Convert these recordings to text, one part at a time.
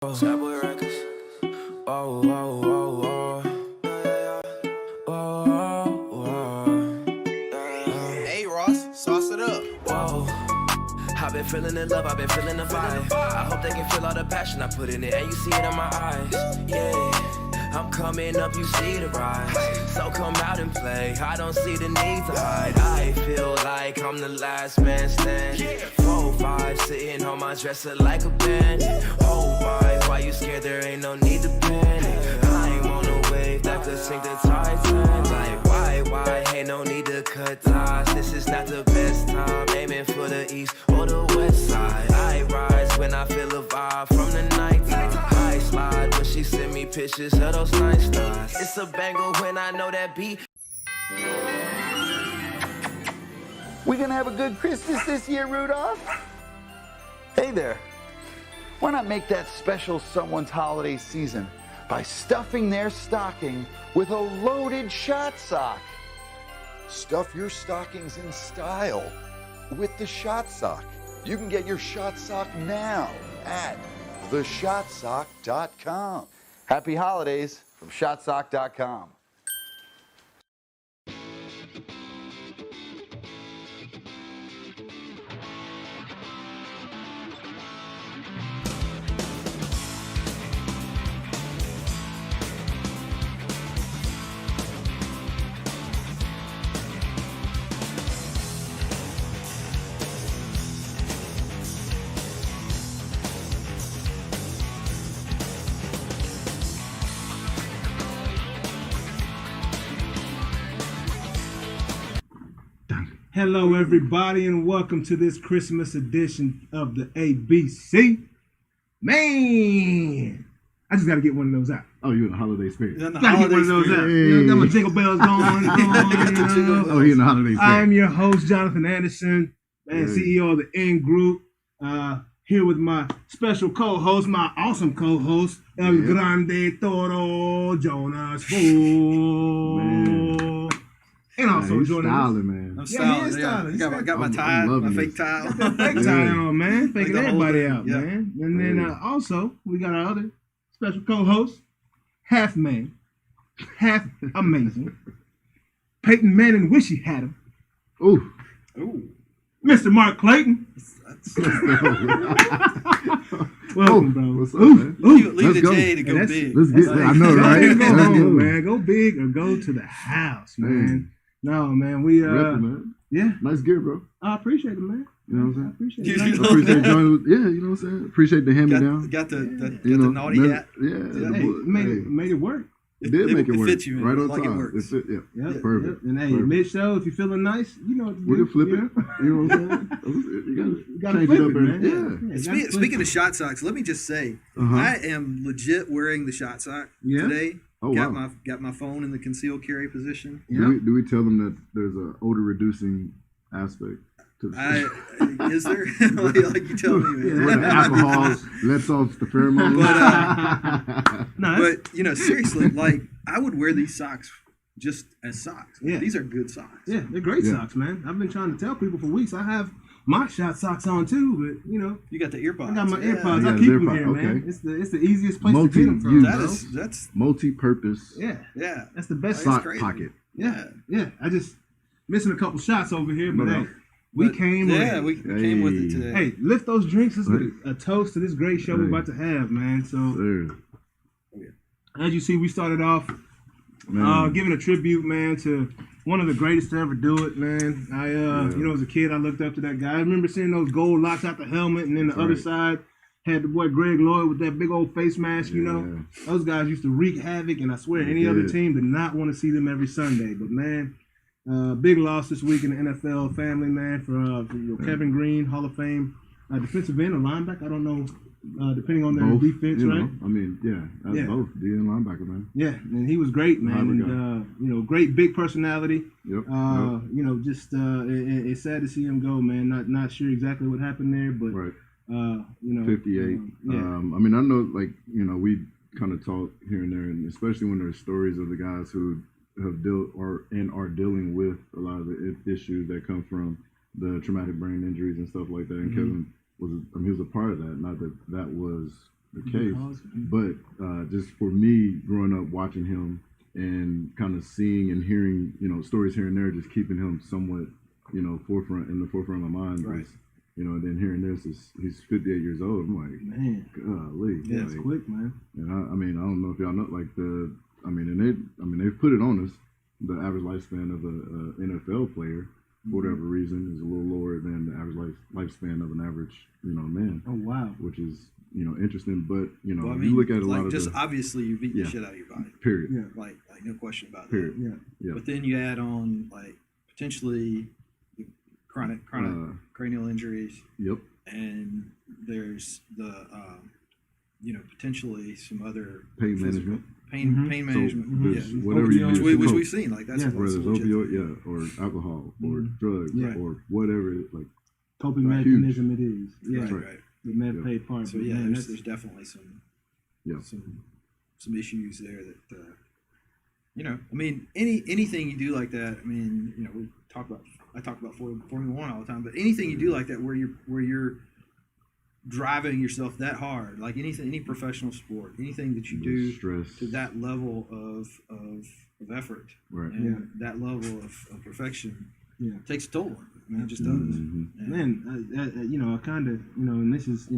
That boy records. Oh, oh, oh, oh. Oh, oh, oh. Hey Ross, sauce it up. Whoa. I've been feeling the love, I've been feeling the vibe. I hope they can feel all the passion I put in it, and you see it in my eyes. Yeah, I'm coming up, you see the rise. So come out and play, I don't see the need to hide. I feel like I'm the last man standing. 4, 5, sitting on my dresser like a bandit. Oh my, why you scared? There ain't no need to panic. I ain't on a wave that could sink the Titanic. Like why, ain't no need to cut ties. This is not the best time, aiming for the east or the west side. I rise when I feel a vibe from the nighttime. I slide when she send me pictures of those night stars. It's a banger when I know that beat. We gonna have a good Christmas this year, Rudolph? Hey there. Why not make that special someone's holiday season by stuffing their stocking with a loaded shot sock? Stuff your stockings in style with the Shot Sock. You can get your Shot Sock now at theshotsock.com. Happy holidays from shotsock.com. Hello, everybody, and welcome to this Christmas edition of the ABC. Man, I just got to get one of those out. Oh, you in the holiday spirit? Got to get one of those out. You know, got my jingle bells going. Oh, he in the holiday spirit. I am your host, Jonathan Anderson, and CEO of the N Group. Here with my special co-host, my awesome co-host, El Grande Toro, Jonas Bull. Man. And also joining us. Man. I'm styling. Yeah. Got my tie, my fake tie. Fake tie on, man. Faking Like everybody out, yeah. man. And then also, we got our other special co-host, half man, half amazing. Peyton Manning wish he had him. Ooh. Mr. Mark Clayton. Welcome, bro. What's up, man? Leave the go. J to go big. Let's get there. I know, right? Go home, man. Go big or go to the house, man. No, man. We Repping, man. Yeah. Nice gear, bro. I appreciate it, man. You know what I'm I saying? appreciate You it. know I appreciate joining with, yeah, you know what I'm saying? Appreciate the hand-me-down. Got the naughty hat. Yeah. Hey, made it work. It did make it work. fits you, man. Right on Like it time. works. It fit, Yep, perfect. Yep. And hey, Perfect. mid-show, if you're feeling nice, you know what to do. We can flip you it. know? You know what I'm saying? You gotta change flip it up it, every man. yeah. You gotta flip Speaking it. of shot socks, let me just say, Uh-huh. I am legit wearing the shot sock today. Oh, got wow. my phone in the concealed carry position. Yep. Do we tell them that there's an odor reducing aspect to the Is there? like you tell me, man. where the alcohol lets off the pheromones? But you know, seriously, like I would wear these socks just as socks. Yeah. These are good socks. Yeah, they're great Yeah. socks, man. I've been trying to tell people for weeks. I have my shot socks on too, but you know, You got the earpods. I got my Yeah. AirPods. Yeah, I keep them AirPods, here, man. okay. It's the easiest place to get them from, Multi-use. bro. That's Multi-purpose Yeah, yeah. that's the best That's sock. sock crazy. pocket. Yeah. I just missing a couple shots over here, but No. hey, we But, came. Yeah, ready. we came with it Hey. today. Hey, lift those drinks. This is a toast to this great show we're Hey. about to have, man. So, Sir. as you see, we started off Man. giving a tribute, man, to one of the greatest to ever do it, man. You know, as a kid, I looked up to that guy. I remember seeing those gold locks out the helmet, and then the other right. side had the boy Greg Lloyd with that big old face mask, you know. Yeah. Those guys used to wreak havoc, and I swear They any other did. team did not want to see them every Sunday. But, man, big loss this week in the NFL family, man, for Kevin Green, Hall of Fame defensive end or linebacker. I don't know, depending on their Both, defense, you right? know, I mean, that's Yeah. both. D and linebacker, man. Yeah, and he was great, man, Hybrid and you know, great big personality. Yep. You know, just it's sad to see him go, man. Not sure exactly what happened there, but Right. you know, 58. yeah, I mean, I know, like, you know, we kind of talk here and there, and especially when there's stories of the guys who have dealt and are dealing with a lot of the issues that come from the traumatic brain injuries and stuff like that. And Kevin he was a part of that. Not that was the case. But just for me, growing up watching him and kind of seeing and hearing, stories here and there, just keeping him somewhat, in the forefront of my mind. Right. And then hearing this, he's 58 years old. I'm like, Man, golly. yeah, it's quick, man. And I don't know if y'all know, like they've put it on us. The average lifespan of a NFL player, for whatever reason, is a little lower than the average lifespan of an average, man. Oh wow. Which is, interesting. But Well, I you mean, look at a like lot of just the, obviously you beat the Yeah. shit out of your body. period. Yeah. Like no question about Period. that. Yeah. Yeah. But then you add on like potentially chronic cranial injuries, Yep. and there's the potentially some other Pain physical- management. pain Mhm. management, So yeah. just whatever you Opioids. use, Which we've seen, like that's Yeah. what's whether it's legit. opioid, or alcohol, or drugs, Yeah. or whatever, like Coping Right. mechanism it is. Yeah. Right, Right. right. The Medicaid part. So but yeah, man, there's definitely some Yeah. some issues there that I mean anything you do like that. I mean I talk about Formula One all the time, but anything you do like that where you're driving yourself that hard, like any professional sport, anything that you do stress. to that level of effort Right. and that level of perfection, Yeah. takes a toll on you. I mean, it just does. Mhm. And- Man, I kind of, and this is,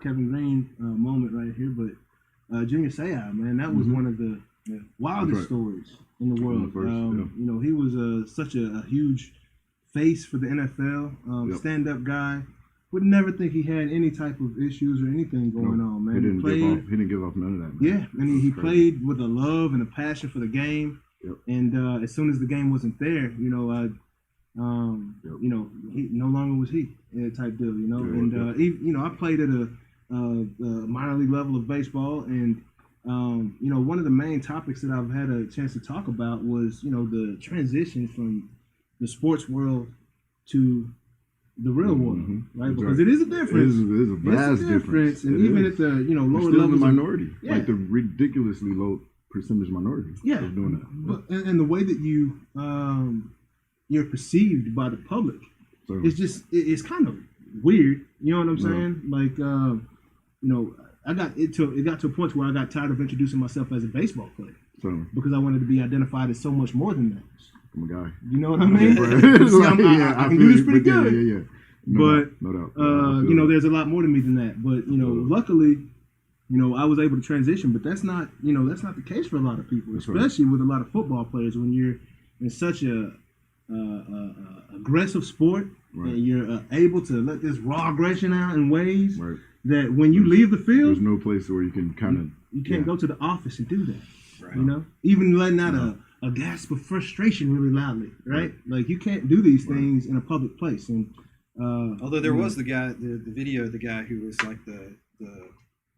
Kevin Green moment right here, but Junior Seau, man, that was Mhm. one of the Yeah. wildest That's right. stories in the world. first, He was such a huge face for the NFL, Yep. stand-up guy. Would never think he had any type of issues or anything going No, on, man. He didn't played, give off none of that. Man. yeah, and he That's crazy. played with a love and a passion for the game. Yep. And as soon as the game wasn't there, Yep. he no longer was he type deal, Yeah, and yeah. I played at a minor league level of baseball, and one of the main topics that I've had a chance to talk about was the transition from the sports world to the real world, Mhm. right? That's Because right. it is a difference. It is a vast difference. And It even is. at the You're lower still in the levels, minority, Yeah. like the ridiculously low percentage minority. Yeah, of doing that. but and the way that you're perceived by the public, So, it's just it's kind of weird. You know what I'm Yeah. saying? Like it got to a point where I got tired of introducing myself as a baseball player so because I wanted to be identified as so much more than that. I'm a guy. You know what I mean? Bro. See, Like, I can do this pretty but good. Yeah. But, No doubt. I feel it. There's a lot more to me than that. But luckily, I was able to transition. But that's not the case for a lot of people, That's right. especially with a lot of football players. When you're in such a aggressive sport, Right. and you're able to let this raw aggression out in ways Right. that when you leave the field, There's no place where you can kind of. you can't go to the office and do that. Right. Even letting out a gasp of frustration really loudly, right? Like you can't do these things in a public place. And Although there was the guy, the video of the guy who was like the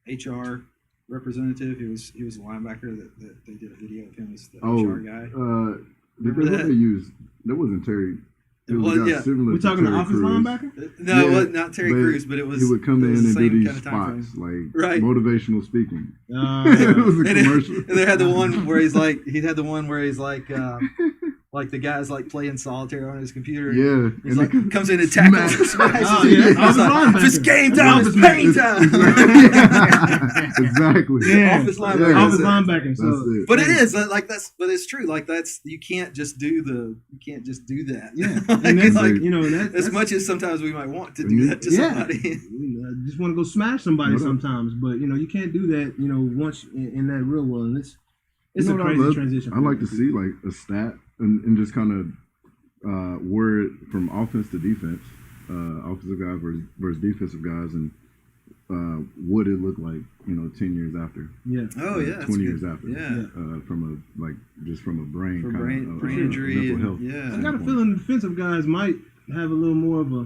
HR representative. He was a linebacker that they did a video of him as the HR guy. Because what they used, that wasn't Terry. It was Well, a guy yeah. similar we're to talking Terry the office Crews. linebacker. No, it Yeah, was not Terry Crews, but it was. He would come it in was the and do same these kind of time spots, frame. like Right. motivational speaking. It Uh, was a And commercial. and they had the one where he's like the guy's like playing solitaire on his computer. Yeah. He's and like they comes in and tackles, smash. smashes. Oh, yeah. He's Office like, linebacker. it's game time, it's pain time. Exactly. Yeah. Office Yeah. linebacker. office That's it. linebacker. That's So it. But it is like but it's true. Like you can't just do that. yeah, Like, and that's like, that's as much as sometimes we might want to do that to Yeah. somebody. I just want to go smash somebody No doubt. sometimes, but you can't do that. Once in that real world, and it's You know a what I crazy love? transition. I like to see like a stat and just kind of word from offense to defense, offensive guys versus defensive guys, and what it looked like 10 years after, Yeah. Oh yeah, that's 20 good. years after, Yeah. from a brain For kind brain of injury. mental And, health. yeah. I got a feeling the defensive guys might have a little more of a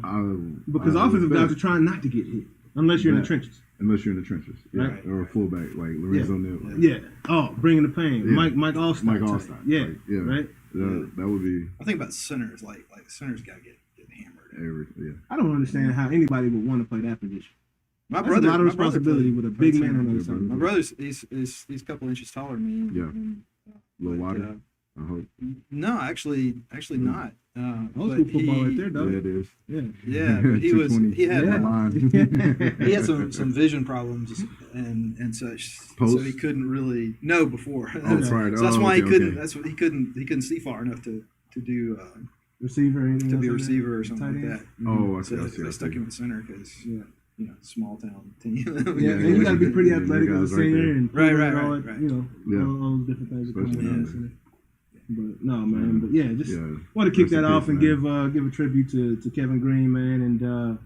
because I would offensive bet. guys are trying not to get hit unless you're in the Bet. trenches. Unless you're in the trenches, yeah, Right. or a fullback like Lorenzo Neal. Yeah. Oh, bringing the pain. Yeah. Mike Allstott. Mike type. Allstott, Yeah. like, yeah. Right. That would be I think about centers, like the centers got to get hammered. yeah. I don't understand how anybody would want to play that position. My That's brother, a lot of my brother responsibility played- with a played big man center. on the other Yeah, side. My brother's he's a couple inches taller than me. Yeah. Little But, wider. I hope. No, actually not. Old but school football right there, Yeah, dog. it is. Yeah. Yeah, but he had line. he had some vision problems and such, so Post? he couldn't really before. Oh, That's, right. so that's why he Okay, couldn't. okay. That's what he couldn't see far enough to do Receiver or anything to be a else like receiver or that? something Tight like end? that. Oh, I So see. they stuck him at center because Yeah. small town team. Yeah, man, you got to be pretty Yeah, athletic you as a guys right senior there. and Right, all right, that, right. Yeah. all those different things that come with Especially being a that. center. But no, man. But yeah, just Yeah. want to kick Rest in that off peace, and man. give a tribute to Kevin Green, man. And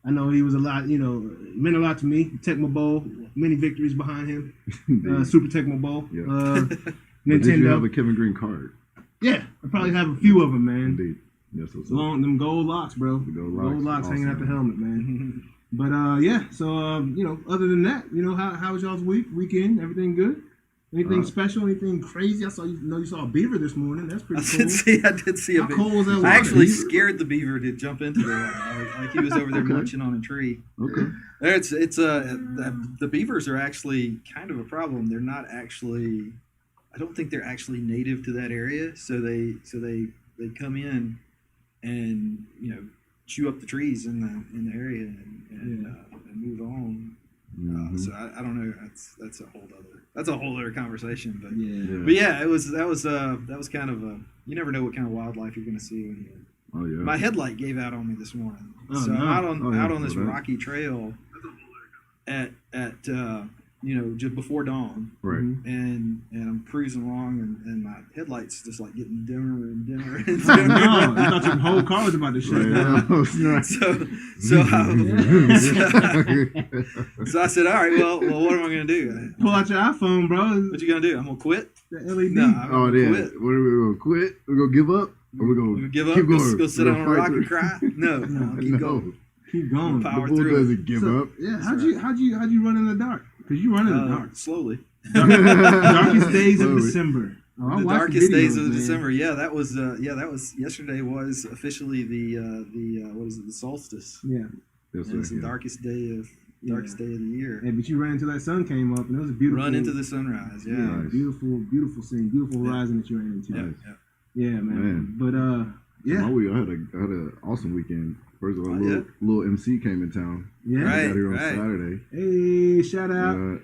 I know he was a lot, meant a lot to me. Tecmo Bowl, many victories behind him. Indeed. Super Tecmo Bowl. Yeah. But did you have a Nintendo. Kevin Green card? Yeah, I probably have a few of them, man. Indeed. Yes, what's up. Long them gold locks, bro. The gold Gold locks, locks hanging out the awesome. helmet, man. But yeah, so other than that, how was y'all's weekend? Everything good? Anything special? Anything crazy? I saw you saw a beaver this morning. That's pretty cool. I did see a How big. cold was that water? I actually scared the beaver to jump into the water. Like he was over there Okay. munching on a tree. Okay. The beavers are actually kind of a problem. They're not actually. I don't think they're actually native to that area. So they come in and chew up the trees in the area and move on. Mhm. So I don't know. That's a whole other conversation. But Yeah. but yeah, that was kind of a. You never know what kind of wildlife you're going to see when you. Oh yeah. My headlight gave out on me this morning, Oh, so no. I'm out on this Well, that- rocky trail at just before dawn, Right. and I'm cruising along, and my headlights just like getting dimmer and dimmer and Oh, dimmer. no, I thought your whole car was about to shut down. Right. So I said, all right, well, what am I gonna do? Pull out your iPhone, bro. What you gonna do? I'm gonna quit? The LED. No, I'm Oh gonna yeah. quit. What are we gonna quit? We're gonna give up? Or we're I'm gonna gonna give up. keep going? Go sit We're on a gonna rock fight and through- cry? No, I'll keep No. going. Keep going. Power The bull through it. doesn't give So, up. yeah, how'd you run in the dark? Because you run in the dark. Slowly. Darkest days of Slowly. December. Oh, I The watched darkest days videos, of man. December. Yeah, that was yesterday. Was officially the what is it? The solstice. Yeah. Yes, And it's sir, the yeah. darkest day of the year. Hey, but you ran until that sun came up, and it was a beautiful. Run into the sunrise. Yeah. Nice. beautiful scene, beautiful horizon that you ran into. Yeah. Yeah, man. Man. But yeah, My week, I had an awesome weekend. First of all, Oh, little MC came in town. yeah. I Right. got here on Saturday. Hey, shout out. Uh,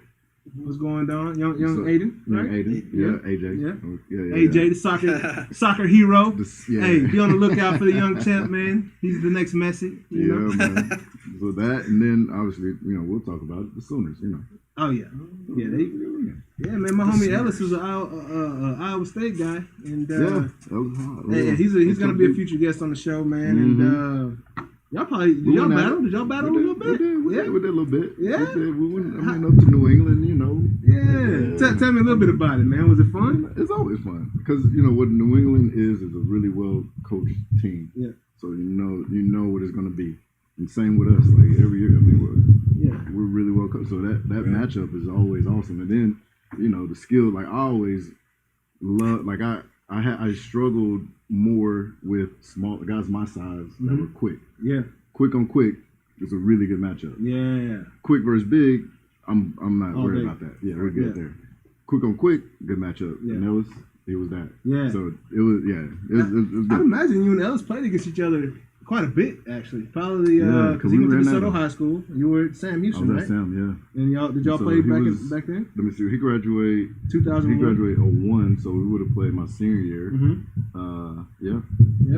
What's going on, young so- Aiden? Young Right? Aiden. Yeah. Yeah, AJ. Yeah. Oh, yeah. AJ, the soccer hero. Yeah. Hey, be on the lookout for the young champ, man. He's the next Messi. You know? Yeah, man. So that, and then obviously, we'll talk about it, the Sooners, Oh yeah, yeah, man. My homie Ellis is an Iowa State guy, and Yeah, that was hot. hey, he's gonna be a future guest on the show, man. And y'all probably did y'all battle? Did y'all battle a little bit? We did a little bit. Yeah? We went up to New England, Yeah. Tell me a little bit about it, man. Was it fun? It's always fun because what New England is a really well coached team. Yeah. So you know what it's going to be. And same with us. Like every year, we're really well coached. So that matchup is always awesome. And then the skill. Like I always love. Like I struggled more with small guys my size that were quick. Yeah. Quick on quick is a really good matchup. Yeah. Quick versus big, I'm not All worried day. about that. Yeah, we're good Yeah. there. Quick on quick, good matchup. Yeah. And it was that. Yeah. So it was it was I good. imagine you and Ellis played against each other quite a bit, actually. Probably Yeah, because he went to we ran DeSoto at him. High School. You were at Sam I Houston, was right? at Sam, And did y'all So play he back was- back then? Let me see. He graduated 2001. 01, so we would have played my senior year. Mm-hmm. Yeah. Yep.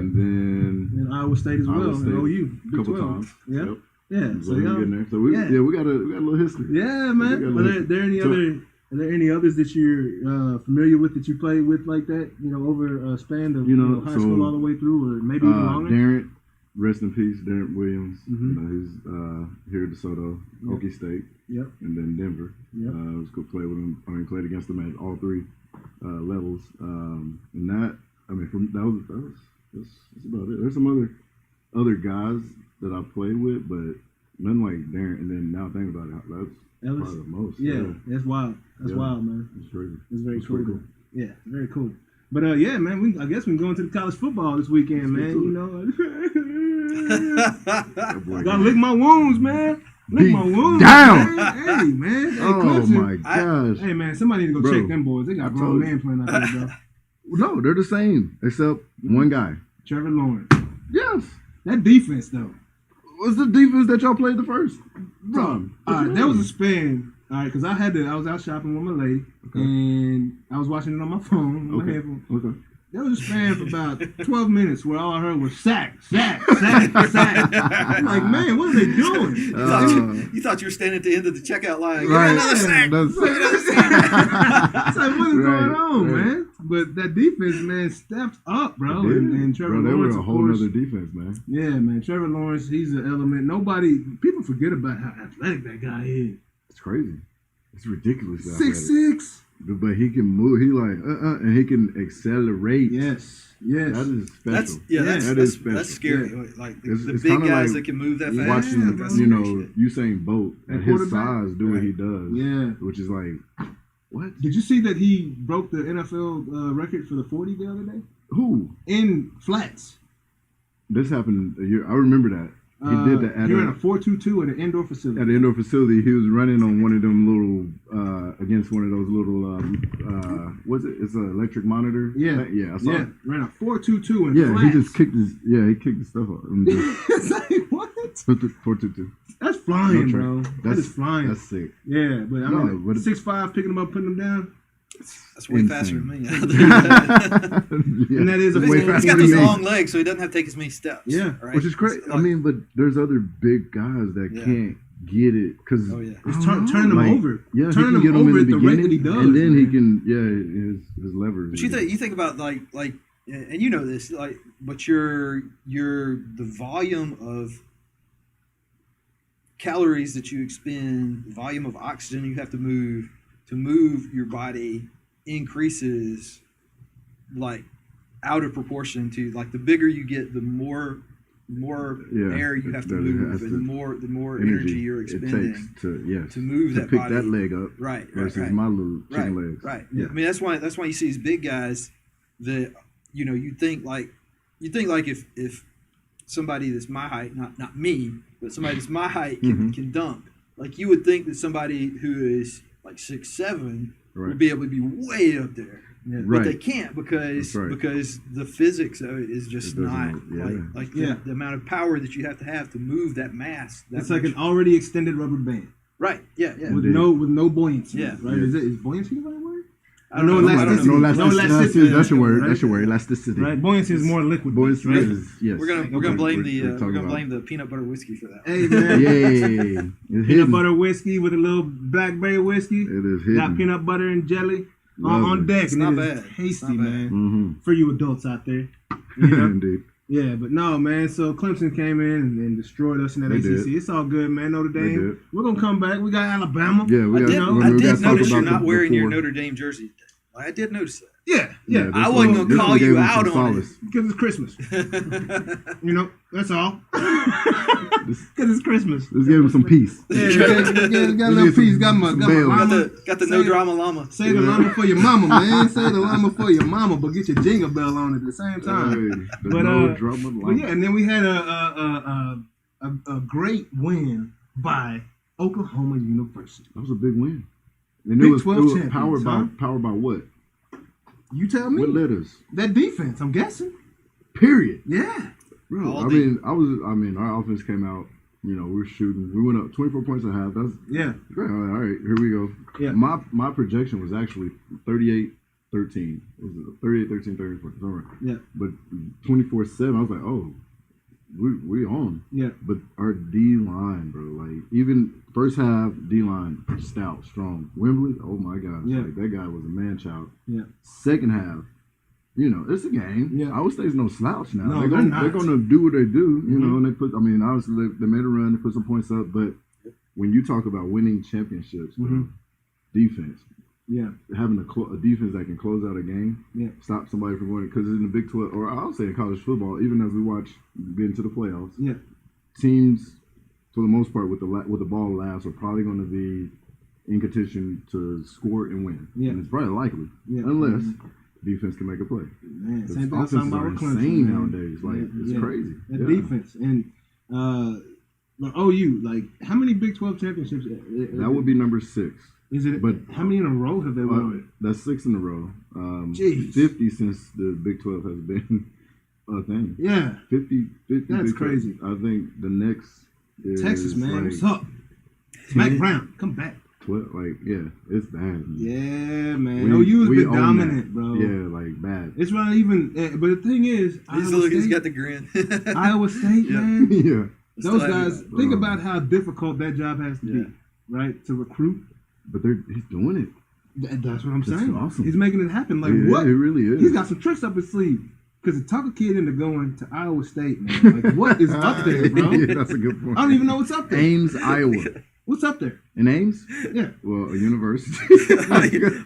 And then And Iowa State as Iowa well, State, and OU, a Big couple 12. times. Yeah. Yep. Yeah. So So y'all, getting there. So we got a little history. yeah, We man. got a Are little- there any so- are there any others that you're familiar with that you played with like that? Over a span of high so, school all the way through, or maybe even longer? Darren, rest in peace, Darren Williams. Mhm. He's here at DeSoto, Yep. Okie State, Yep. and then Denver. Yep. It was good to play with him. Played against him at all three levels. And that, that's about it. There's some other guys that I played with, but nothing like Darren. And then now thinking about it, that's Ellis? probably the most. Yeah, that's wild. That's Yeah. wild, man. It's crazy. It's very It's cool. pretty cool. Yeah, very cool. But yeah, man, I guess we can go into the college football this weekend, Let's man. get to That boy Gotta lick my wounds, man. Lick Beat my wounds. down. Man. Hey, man. Hey, Oh Clemson. my gosh. Hey, man, somebody need to go Bro, check them boys. They I got grown told men playing out there, bro. No, they're the same except one guy. Trevor Lawrence. Yes. That defense though. What's the defense that y'all played the first time? There was a spin. All right, because I was out shopping with my lady, and I was watching it on my phone. My headphone. Okay. There was a span for about 12 minutes where all I heard was sack, sack, sack, sack. I'm like, man, what are they doing? You thought you were standing at the end of the checkout line. Right. Another sack. It's like, what is going on, man? But that defense, man, stepped up, bro. And Trevor they Lawrence, were a of whole course. other defense, man. Yeah, man. Trevor Lawrence, he's an element. People forget about how athletic that guy is. It's crazy. It's ridiculous. 6'6". But he can move. He like and he can accelerate. Yes. That is special. That's special. That's scary. Like the It's big kinda guys like that can move that fast. watching, That's you scary know, shit. Usain Bolt at his size do what he does. Yeah. Which is like, what? Did you see that he broke the NFL record for the 40 the other day? Who? In flats. This happened a year. I remember that. He did that he ran a 4.22 at an indoor facility. At the indoor facility. He was running on one of them little, against one of those little, what's it? It's an electric monitor. Yeah. Yeah, I saw it. Ran a 4.22 in Yeah, flats. he just kicked the stuff up. It's like, what? 4.22. That's flying, No bro. track. That is flying. That's sick. Yeah, but I mean, but 6'5", picking them up, putting them down. That's way insane. faster than me. And that is a way He's faster got than those me. long legs, so he doesn't have to take as many steps. Yeah. right? Which is crazy. I mean, but there's other big guys that Yeah. can't get it because It's turn them over. Yeah, Turn he can them get them over in at the the rate beginning, that he does, and then he man. can his levers. But you think about like, and you know this, like, but your the volume of calories that you expend, the volume of oxygen you have to move your body increases like out of proportion to like the bigger you get, the more air you have to move, and the more energy you're expending it takes to move to that pick body. that leg up Right, versus my little chicken legs. Right. Yeah. I mean that's why you see these big guys that you think like if somebody that's my height, not me, but somebody that's my height can dunk, like you would think that somebody who is like 6'7" would be able to be way up there. Yeah. But they can't because the physics of it is just not the amount of power that you have to move that mass. It's like an already extended rubber band. Right. Yeah. With no buoyancy. Yeah. Right. Yeah. Is buoyancy the right word? No elasticity. That's your word. That's your word. Elasticity. Right. Buoyancy is more liquid. Buoyancy right? is yes. We're gonna blame the peanut butter whiskey for that. Hey man. Yay. Peanut butter whiskey with a little blackberry whiskey. It is hidden. Got peanut butter and jelly on deck. It's and not it is bad. Tasty, Not bad. man. Mm-hmm. For you adults out there. You know? Indeed. Yeah, but no, man. So Clemson came in and destroyed us in that They ACC. did. It's all good, man. Notre They Dame. did. We're gonna come back. We got Alabama. Yeah, we got. I we did gotta talk notice you're about not the wearing your before. Notre Dame jersey. I did notice that. Yeah. I wasn't gonna call you out on it. Because it's Christmas. You know, that's all. Because it's Christmas. Let's give him some peace. Yeah, got a little piece. Got my mama. Got the no drama llama. Say the llama for your mama, man. Say the llama for your mama, but get your jingle bell on at the same time. Hey, But no drama llama. yeah, and then we had a great win by Oklahoma University. That was a big win. And Big it was 12 champions, powered by what? You tell me. What letters? That defense, I'm guessing. Period. Yeah. Bro, All our offense came out, we were shooting. We went up 24 points a half. That's Yeah. great. All right, here we go. Yeah. My projection was actually 38-13. It was 38-13, 34. Sorry. Yeah. But 24-7, I was like, oh, we on. Yeah. But our D line, bro, like even first half D line, stout, strong. Wembley, oh my gosh, Yeah. like that guy was a man child. Yeah. Second half, it's a game. Yeah. I would say it's no slouch now. No, they're not. gonna do what they do, and they put. I mean, obviously they made a run, they put some points up, but when you talk about winning championships, bro, defense, Yeah. having a defense that can close out a game, stop somebody from winning. Because in the Big 12, or I'll say in college football, even as we watch get into the playoffs, Yeah. teams for the most part with the ball last are probably going to be in contention to score and win. Yeah. And it's probably likely, Yeah. unless defense can make a play. Man, Because same thing I was talking offenses about are with Clemson, insane man. nowadays. Like it's crazy. The defense and but OU, like how many Big 12 championships? That would be number 6. Is it? But how many in a row have they won? That's 6 in a row. Jeez. 50 since the Big 12 has been a thing. Yeah. 50 That's Big 12. crazy. I think the next is Texas, man. like What's up? Mac Brown, come back. 12, yeah, it's bad. Man. Yeah, man. OU's been dominant, bro. Yeah, like bad. It's not even. But the thing is, He's got the grin. Iowa State, man. Yeah. Those guys. Think about how difficult that job has to be, right? To recruit. But he's doing it. That's what I'm saying. Awesome. He's making it happen. Like what? It really is. He's got some tricks up his sleeve. Because to talk a kid into going to Iowa State, man, like what is up there, bro? Yeah, that's a good point. I don't even know what's up there. Ames, Iowa. What's up there? In Ames? Yeah. Well, a university.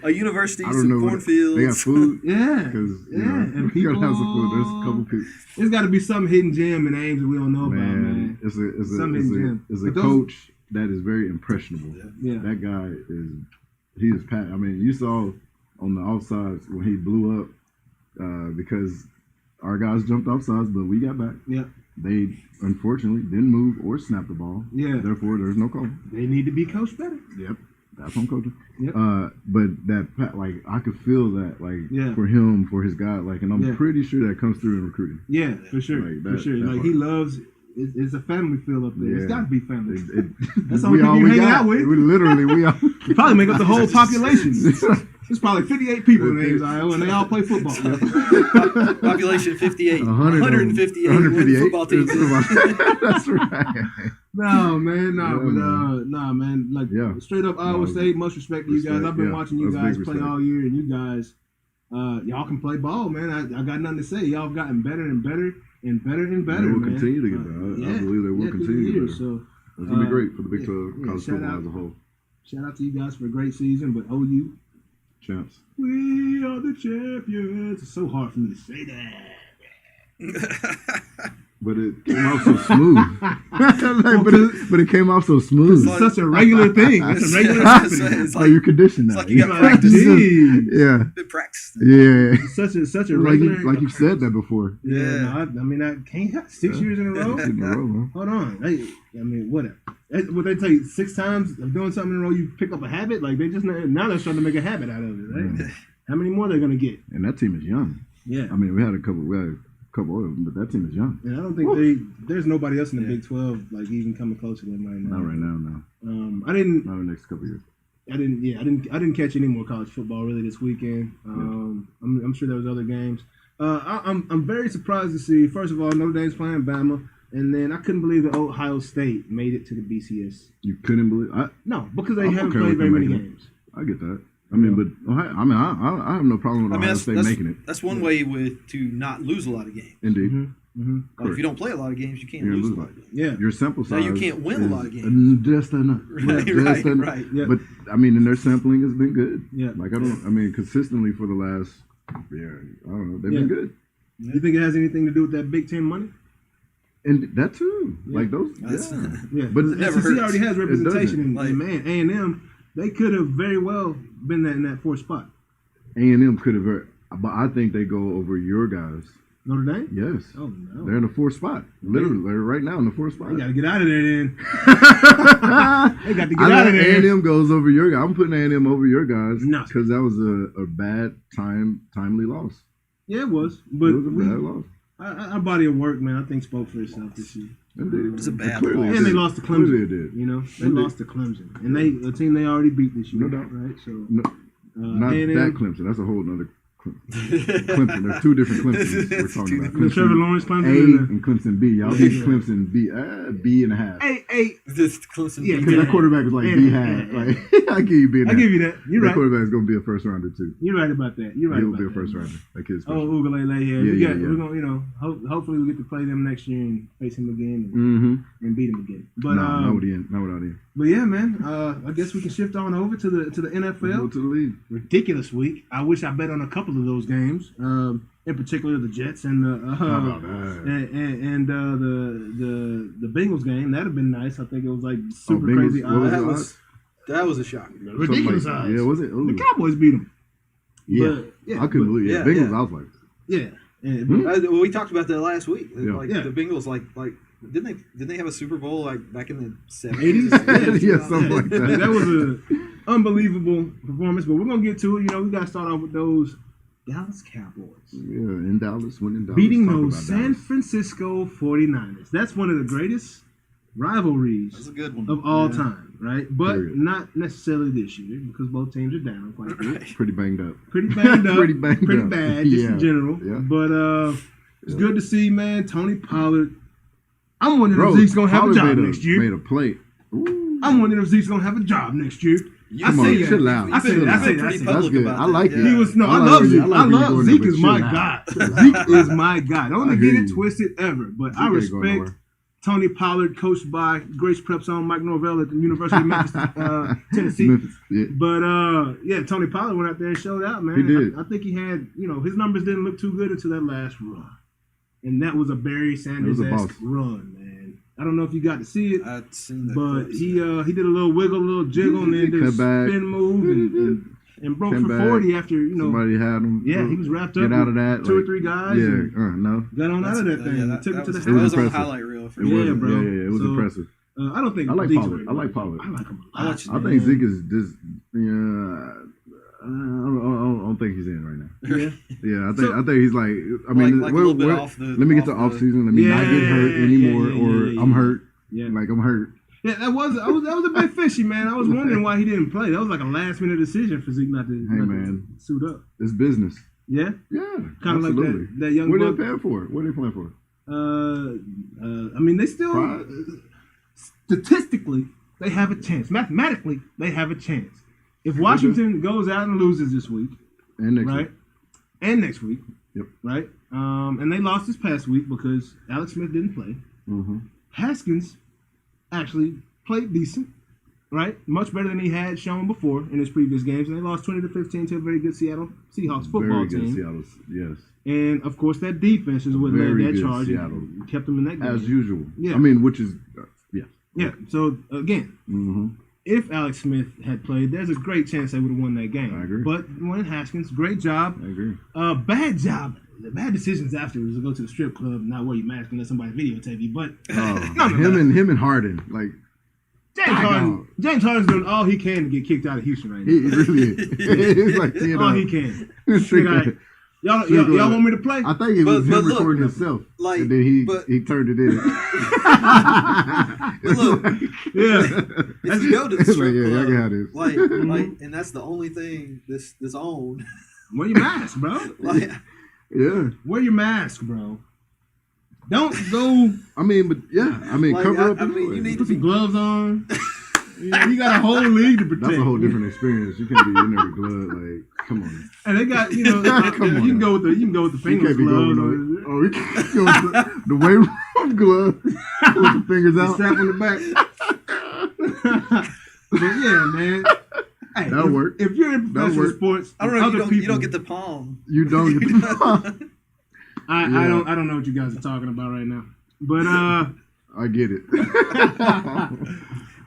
A university, I don't some know. cornfields. They got food. Yeah. Because and you people. gotta have some food. There's a couple people. There's got to be some hidden gem in Ames that we don't know about, man. It's Some a coach that is very impressionable. Yeah. That guy is pat. I mean, you saw on the offsides when he blew up because our guys jumped offsides, but we got back. Yeah. They unfortunately didn't move or snap the ball. Yeah. Therefore, there's no call. They need to be coached better. Yep. That's on coaching. Yep. But like I could feel that for him, for his guy, and I'm pretty sure that comes through in recruiting. Yeah, for sure. For sure. Like he loves. It's a family feel up there. Yeah. It's got to be family. That's all the only people you're hanging out with. We all You probably make up the whole population. There's probably 58 people in Ames, Iowa, and they all play football. Population 58. 158 football teams. That's right. No, man. Man. Like, straight up Iowa State, much respect to you guys. I've been watching you guys play all year, and you guys, y'all can play ball, man. I got nothing to say. Y'all have gotten better and better and better and better, They will man. continue to get better. I believe they will continue to get better. So, it's going to be great for the Big 12 college football as a whole. Shout out to you guys for a great season, but OU, champs. We are the champions. It's so hard for me to say that. But it came out so smooth. but it came out so smooth. It's such a regular thing. It's a regular happening. Are you conditioned now? It's like you got practice. Yeah. Been practiced. Yeah. It's such a regular. Like you've said that before. Yeah. I mean, I can't have 6 years in a row. Hold on. I mean, what? What they tell you 6 times of doing something in a row, you pick up a habit. Like they just now they're trying to make a habit out of it. Right? Yeah. How many more they're gonna get? And that team is young. Yeah. I mean, we had a couple of them, but that team is young. And I don't think there's nobody else in the Big 12 like even coming close to them right now. Not right now, no. I didn't. Not in the next couple of years. I didn't catch any more college football really this weekend. I'm sure there was other games. I'm very surprised to see. First of all, Notre Dame's playing Bama, and then I couldn't believe that Ohio State made it to the BCS. You couldn't believe? No, because they haven't played very many games. I get that. I mean, but I have no problem with Ohio State making it. That's one way to not lose a lot of games. Indeed. Mm-hmm. Like if you don't play a lot of games, you can't lose a lot of games. Yeah. Your sample size. Now you can't win a lot of games. Just enough. Right. Yeah. But I mean, and their sampling has been good. Yeah. Like I mean, consistently for the last, I don't know, they've been good. You think it has anything to do with that Big Ten money? And that too, like those. Yeah. But the never SEC hurts. already has representation, and Like, man, A&M, they could have very well been in that 4th spot. A&M could have, but I think they go over your guys. Notre Dame? Yes. Oh no. They're in the 4th spot. Literally, they're right now in the 4th spot. They got to get out of there then. They got to get out of there. A&M goes over your guys. I'm putting A&M over your guys No. because that was a bad timely loss. Yeah, it was. But It was a bad loss. our body of work, man, I think spoke for itself this year. Indeed. It's a bad Clearly loss. it And they did. lost to Clearly Clemson. it did. You know, they Indeed. lost to Clemson, and a team they already beat this year. No doubt. Right? So Not A&M, that Clemson. That's a whole nother Clemson. There's 2 different Clemsons we're talking about. The Trevor Lawrence Clemson. A and Clemson B. Y'all beat Clemson B. B and a half. Hey. This Clemson. Yeah, Because that quarterback is like B half. Like I give you B and a I half. give you that. You're That right. quarterback is gonna be a first rounder too. You're right about that. You're right He'll about be a that. first rounder. That kid's Oh, special. Ugalele, Yeah. We're gonna, hopefully we get to play them next year and face him again and beat him again. But not without Ian. But yeah, man. I guess we can shift on over to the Go NFL. to the league. Ridiculous week. I wish I bet on a couple of those games. In particular, the Jets and the How about that? and the Bengals game. That'd have been nice. I think it was like super Bengals, crazy. what was odds. That was a shock. Ridiculous Something odds. Yeah, was it? Ooh. The Cowboys beat them. Yeah. But, yeah, I couldn't but- believe it. yeah, Bengals, yeah. I was like, Yeah. And, Well, we talked about that last week. Yeah. Like Yeah. the Bengals, like didn't they have a Super Bowl like back in the 70s? 80s? yeah, something like that. That was unbelievable performance. But we're gonna get to it. You know, we gotta start off with those Dallas Cowboys. Yeah, in Dallas, winning Dallas. Beating Talk those about San Dallas. Francisco 49ers. That's one of the greatest rivalries That's a good one. of all time, right? But Period. not necessarily this year because both teams are down quite a bit. Pretty banged up. Pretty banged up. Pretty banged pretty up. bad, just Yeah. in general. Yeah. But it's Yeah. good to see, man. Tony Pollard. I'm wondering Bro, if Zeke's gonna have a Pollard job made next year. Made a play. Ooh. I'm wondering if Zeke's gonna have a job next year. Come on, chill out. I say Chill that. I out. say that. I Pretty say That's that. good. I like it. He was no. I like love it. Zeke. I like I it love going Zeke there, is but my chill guy. out. Zeke is my guy. Don't I want to hear get it you. twisted ever, but I Zeke ain't going respect nowhere. Tony Pollard, coached by Grace Prep on Mike Norvell at the University of Memphis, Tennessee. Memphis, yeah. But yeah, Tony Pollard went out there and showed out, man. He did. I think he had, his numbers didn't look too good until that last run, and that was a Barry Sanders-esque boss. run, man. I don't know if you got to see it, I'd seen that. but clips, he man. did a little wiggle, a little jiggle, and then did a Cut back. spin move and broke Came for back. 40 after Somebody had him. Yeah, he was wrapped up Get out with of that. two or like, three guys. Yeah, and no. got on out of that thing. Yeah, and took it to the was, house. that was on the impressive. highlight reel. For It sure. Yeah, was, bro. Yeah, it was So, impressive. I don't think I like Zeke's Pollard. ready. I like Pollard. I like him a I lot. want you I to- think Zeke is just. Yeah, I don't think he's in right now. Yeah. Yeah, So- I think he's like. I mean, like a little bit off the. let me get to off season. Let me not get hurt anymore, or I'm hurt. Yeah. Like I'm hurt. Yeah, that was a bit fishy, man. I was wondering why he didn't play. That was like a last minute decision for Zeke not to, man. to suit up. It's business. Yeah, Yeah, kind of like absolutely. that young What are buck. they paying for? What are they playing for? I mean, they still Pride? statistically they have a chance. Mathematically, they have a chance. If Washington goes out and loses this week, And next right, week. and next week, Yep. right, and they lost this past week because Alex Smith didn't play. Mm-hmm. Haskins actually played decent, right? Much better than he had shown before in his previous games. And they lost 20-15 to a very good Seattle Seahawks football Very good team. Seattle. Yes. And of course, that defense is what led Very that good charge Seattle. and kept them in that game. As usual. Yeah. I mean, which is yeah. Yeah. So again, Mm-hmm. if Alex Smith had played, there's a great chance they would have won that game. I agree. But Wayne Haskins, great job. I agree. Bad job. The bad decisions afterwards to go to the strip club and not wear your mask and let somebody videotape you. But Oh, him and Harden, like James Harden's doing all he can to get kicked out of Houston right now. he really is. He's like, All he can. Straight Like, up. y'all want me to play? I think it was But him look, recording himself, like, and then he but- turned it in. But look, Yeah. if you go to the It's strip like, yeah, club, I can have this. like, and that's the only thing this own. Wear your mask, bro. Like, Yeah, Wear your mask, bro. Don't go I mean, but yeah, I mean, Like, cover up. I mean, anyway. you need put some gloves on. You got a whole league to protect. That's a whole different experience. You can't be in there with gloves. Like, come on. And they got, you Come on. can go with the You fingerless can't be gloves. going with oh, you can't go with the weight room glove with the fingers The out. strap on the back. But yeah, man. Hey, That'll work. If you're in That'll professional work. sports, I don't know. other You don't people- get the palm. You don't get the I Yeah. don't know what you guys are talking about right now. But I get it.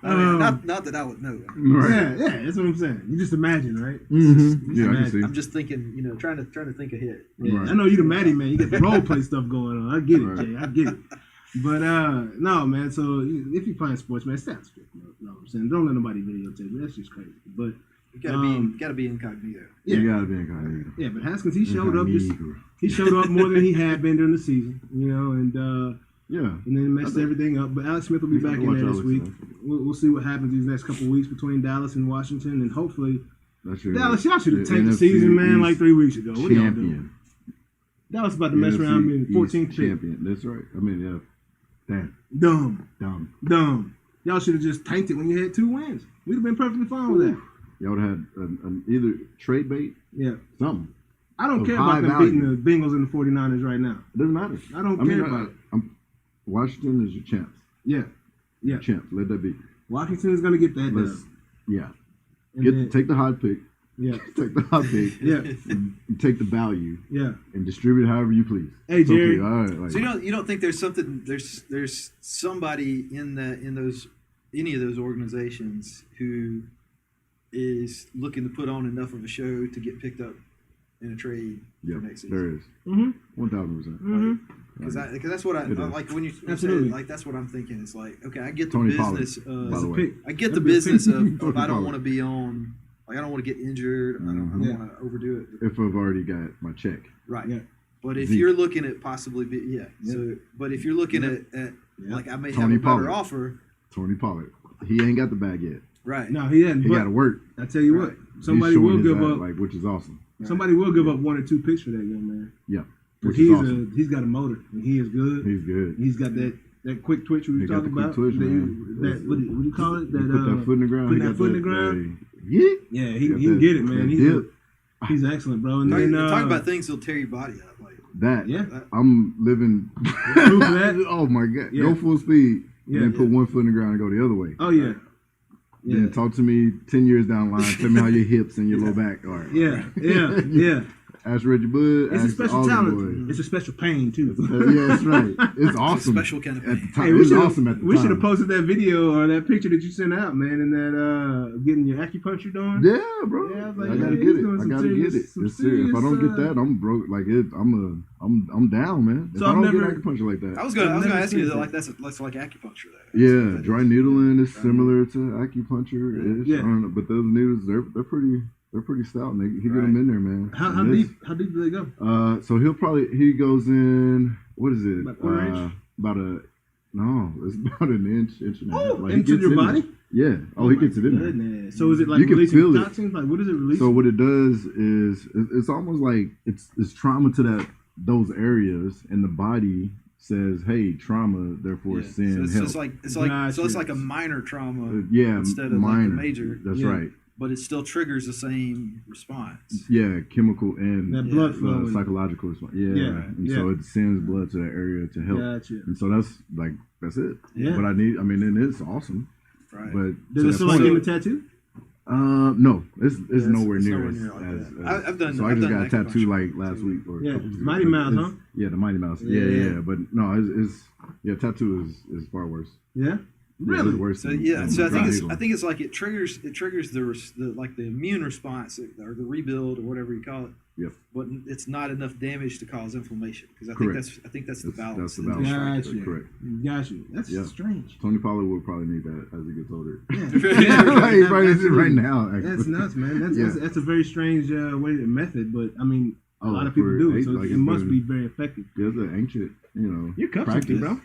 I mean, not that I would know. Right. yeah, that's what I'm saying. You just imagine, right? Mm-hmm. Yeah, I can imagine. see. I'm just thinking, trying to think ahead. Yeah, Right. I know you the Maddie man. You got the role play stuff going on. I get it, Right. Jay. I get it. But no, man. So if you're playing sports, man, stay out strict. You know what I'm saying? Don't let nobody videotape you. That's just crazy. But You gotta be incognito. yeah, You gotta be incognito. yeah. But Haskins, he showed up. He showed up more than he had been during the season. Yeah. And then messed everything up. But Alex Smith will be back in there this week. We'll see what happens these next couple of weeks between Dallas and Washington, and hopefully That's your Dallas. Y'all should have tanked the NFC season, man, East like 3 weeks ago. What are y'all doing? champion. Dallas about to mess NFC around being East 14th pick. champion. That's right. I mean, yeah. Dumb. Dumb. Y'all should have just tanked it when you had 2 wins. We'd have been perfectly fine with that. Y'all would have had an either trade bait, Yeah. something. I don't Of care high about them value. beating the Bengals and the 49ers right now. It doesn't matter. I don't care about it. Washington is your champs. Yeah. Yeah. Champs. Let that be. Washington is going to get that Let's, done. yeah. And then- Take the hot pick. yeah. Take the hot pick. Yeah. And take the value Yeah. and distribute it however you please. Hey, Jerry. Okay, all right. Like, So you don't think there's somebody in any of those organizations who is looking to put on enough of a show to get picked up in a trade Yeah, for next season. there is. Mm-hmm. 1000%. Mm-hmm. Because that's what I It is. like when you Absolutely. say, like that's what I'm thinking. It's like, okay, I get the Tony business. Pollard, by the way. Pick. I get the That'd be a business pick. of Tony I don't Pollard. want to be on. Like I don't want to get injured. I don't Yeah. want to overdo it. If I've already got my check. Right. Yeah. But if Zeke. you're looking at possibly, Yeah. So, but if you're looking Yeah. at Yeah. like I may Tony have a better Pollard. offer. Tony Pollard. He ain't got the bag yet. Right. No, he hadn't. He But got to work. I tell you Right. what, somebody He's showing will his give ass, up. like, which is awesome. Somebody will give up 1 or 2 picks for that young man. Yeah. Because Which is awesome. he's got a motor and he is good. He's good. He's got that quick twitch we were He got talking the quick about. twitch, That man. that what do you call it? He put that foot in the ground. putting He that got foot in the ground. Yeah. Yeah, he got can that- get it, man. that He's dip. he's excellent, bro. And Talk, then talk about things that'll tear your body up. Like That. Yeah. I'm living. Proof of that? Oh my God. Yeah. Go full speed. Yeah. And then put one foot in the ground and go the other way. Oh yeah, yeah, Then talk to me 10 years down the line. Tell me how your hips and your low back are. yeah, yeah, yeah. Ask Reggie Bud. It's a ask special all the talent. boys. It's a special pain too. Yeah, that's right. It's awesome. special kind of At the pain. time. Hey, It we was should awesome at the we time. should have posted that video or that picture that you sent out, man, and that getting your acupuncture done. Yeah, bro. Yeah, I was like, I gotta yeah, get he's it. doing I some gotta get it. some It's serious. If I don't serious, get that, I'm broke. Like it, I'm down, man. If So I I've don't never- get acupuncture like that. I was gonna I've never ask you seen that, it. like that's like acupuncture there. Yeah, dry needling is similar to acupuncture. Yeah. I don't know, but those needles, they're pretty stout. And he get Right. them in there, man. How And this- deep? How deep do they go? So he goes in. What is it? About quarter inch? It's about an inch and a half. Oh, Like, he into gets your in there. body? Yeah. Oh, he gets it in there. Goodness. So is it like You can releasing feel it. toxins? Like what is it releasing? So what it does is it's almost like it's trauma to those areas, and the body says, "Hey, trauma, therefore Yeah. send So it's help." just like so it's Gotcha. like a minor trauma, Yeah, instead of like minor. the major. That's Yeah. right. but it still triggers the same response. Yeah, chemical and That blood flow. psychological response. Yeah, Yeah, and yeah. so it sends blood to that area to help. Gotcha. And so that's it. Yeah. But and it's awesome. Right. But Does to it that feel like point- getting a tattoo? No, it's it's nowhere it's near nowhere as, near like as, that. as I've done- So I I've just done got a tattoo acupuncture like last week or a Yeah, couple weeks Mighty ago. Mouse, It's- huh? Yeah, the Mighty Mouse. Yeah, Yeah, yeah. yeah. But no, it's tattoo is far worse. Yeah. Yeah, Really? it's worse So than- yeah, than so I think dry it's needling. it triggers the like the immune response or the rebuild or whatever you call it. Yep. But it's not enough damage to cause inflammation because I Correct. think that's the balance. That's the that balance. they're Got striking. you. Correct. Got you. That's Yeah. strange. Tony Pollard will probably need that as he gets older. Yeah. He probably needs it Absolutely. right now. Actually. That's nuts, man. That's a very strange method, but I mean, a Oh, lot of people for do it, eight, so like it it's must been- be very effective. Yeah, it's an ancient, Your cup's practice. empty, bro.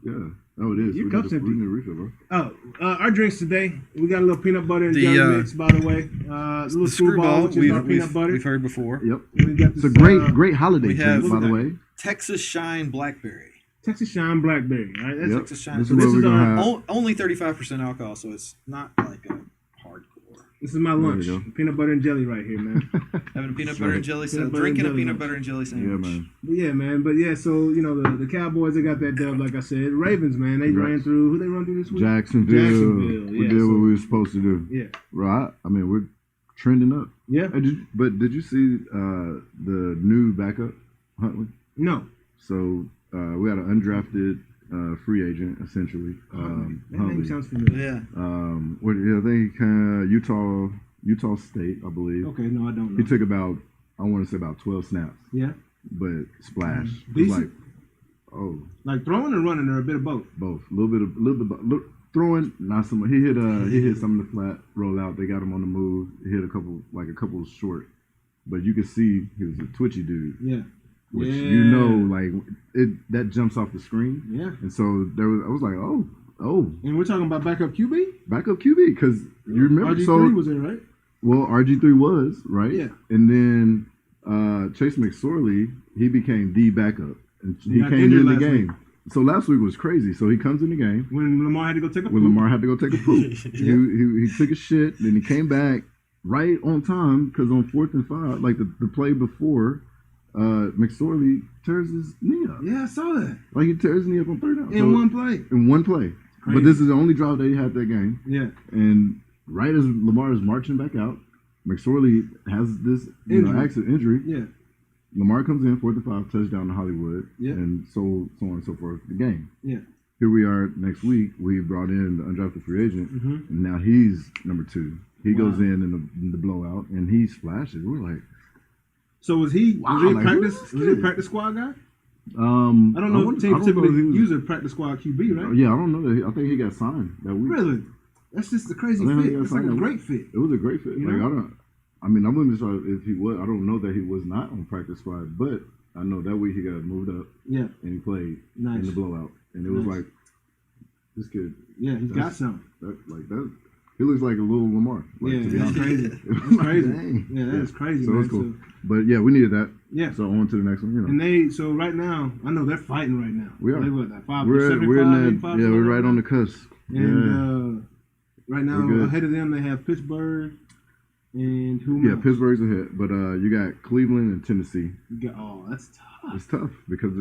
Yeah. Oh, it is. Your We cup's need empty. a refill, bro. Oh, our drinks today. We got a little peanut butter and The, jelly mix, by the way. A little screwball, which is our peanut butter. we've heard before. Yep. We got It's this, a great holiday we drink, have- by the way. Texas Shine Blackberry. Texas Shine Blackberry. All right, that's Yep. Texas Shine. This So is this what we're is gonna our- have. Only 35% alcohol, so it's not like a hardcore. This is my There you lunch. go. Peanut butter and jelly right here, man. Having a peanut That's butter right. and jelly Peanut sandwich. butter Drinking and a jelly peanut lunch. butter and jelly Yeah, sandwich. man. But yeah, man. But yeah, so the Cowboys, they got that dub, like I said. Ravens, man, they Congrats. ran through. Who they run through this week? Jacksonville. Jacksonville, We yeah, did so- what we were supposed to do. Yeah, Right. I mean, we're trending up. yeah. Hey, did you see the new backup, Huntley? No, So we had an undrafted free agent, essentially. that name Huntley. sounds familiar. Yeah. I think Utah State, I believe. Okay, no, I don't know. He took I want to say about 12 snaps, Yeah, but splash. It was Decent. like, oh, like throwing and running are a bit of both. both. A little bit of both. Throwing, not so much. He hit some of the flat rollout. They got him on the move. He hit a couple short, but you could see he was a twitchy dude, Yeah, which yeah. like that jumps off the screen. Yeah, And so I was like, oh, and we're talking about backup QB. backup QB, because you remember. RG3 So was in, right? well, RG3 was right. Yeah. And then Chase McSorley, he became the backup, and he got came injured in the last game. week. So last week was crazy. So he comes in the game When Lamar had to go take a when poop. Lamar had to go take a poop. he took a shit, then he came back right on time because on 4th and 5, like the play before, McSorley tears his knee up. Yeah, I saw that Like he tears his knee up on 3rd down. in So- one play. In one play. Crazy. But this is the only drive that he had that game. Yeah, And right as Lamar is marching back out, McSorley has this Injury. injury. yeah, Lamar comes in 4th and 5, touchdown to Hollywood, Yeah. and so on and so forth. The game. yeah. Here we are next week. We brought in the undrafted free agent, Mhm. and now he's number 2. He Wow. goes in the blowout, and he splashes. We're like, So was he Wow, a like, practice? who's Was he a practice squad guy? I I don't know if teams typically he was- use a practice squad QB, right? Yeah, I don't know. I think he got signed that week. Really? That's just a crazy I think he fit. got It's like a signed that great week. fit. It was a great fit. You Like know? I wouldn't be sorry if he was. I don't know that he was not on practice squad, but I know that week he got moved up Yeah, and he played Nice. in the blowout, and it was Nice. like this kid. yeah, he's got That's- something. That. He looks like a little Lamar. Like, Yeah, to be that's honest. crazy. It was That's like, crazy. dang. Yeah, that is crazy, So man. it's cool. So, But yeah, we needed that. yeah. So on to the next one. You know, And so right now, I know they're fighting right now. We are. They what, like 5 we're 75, in that. 85, Yeah, we're something right like on that? the cusp. And right now, We're good. ahead of them, they have Pittsburgh and who Yeah, else? Pittsburgh's ahead, but you got Cleveland and Tennessee. Oh, that's tough. It's tough because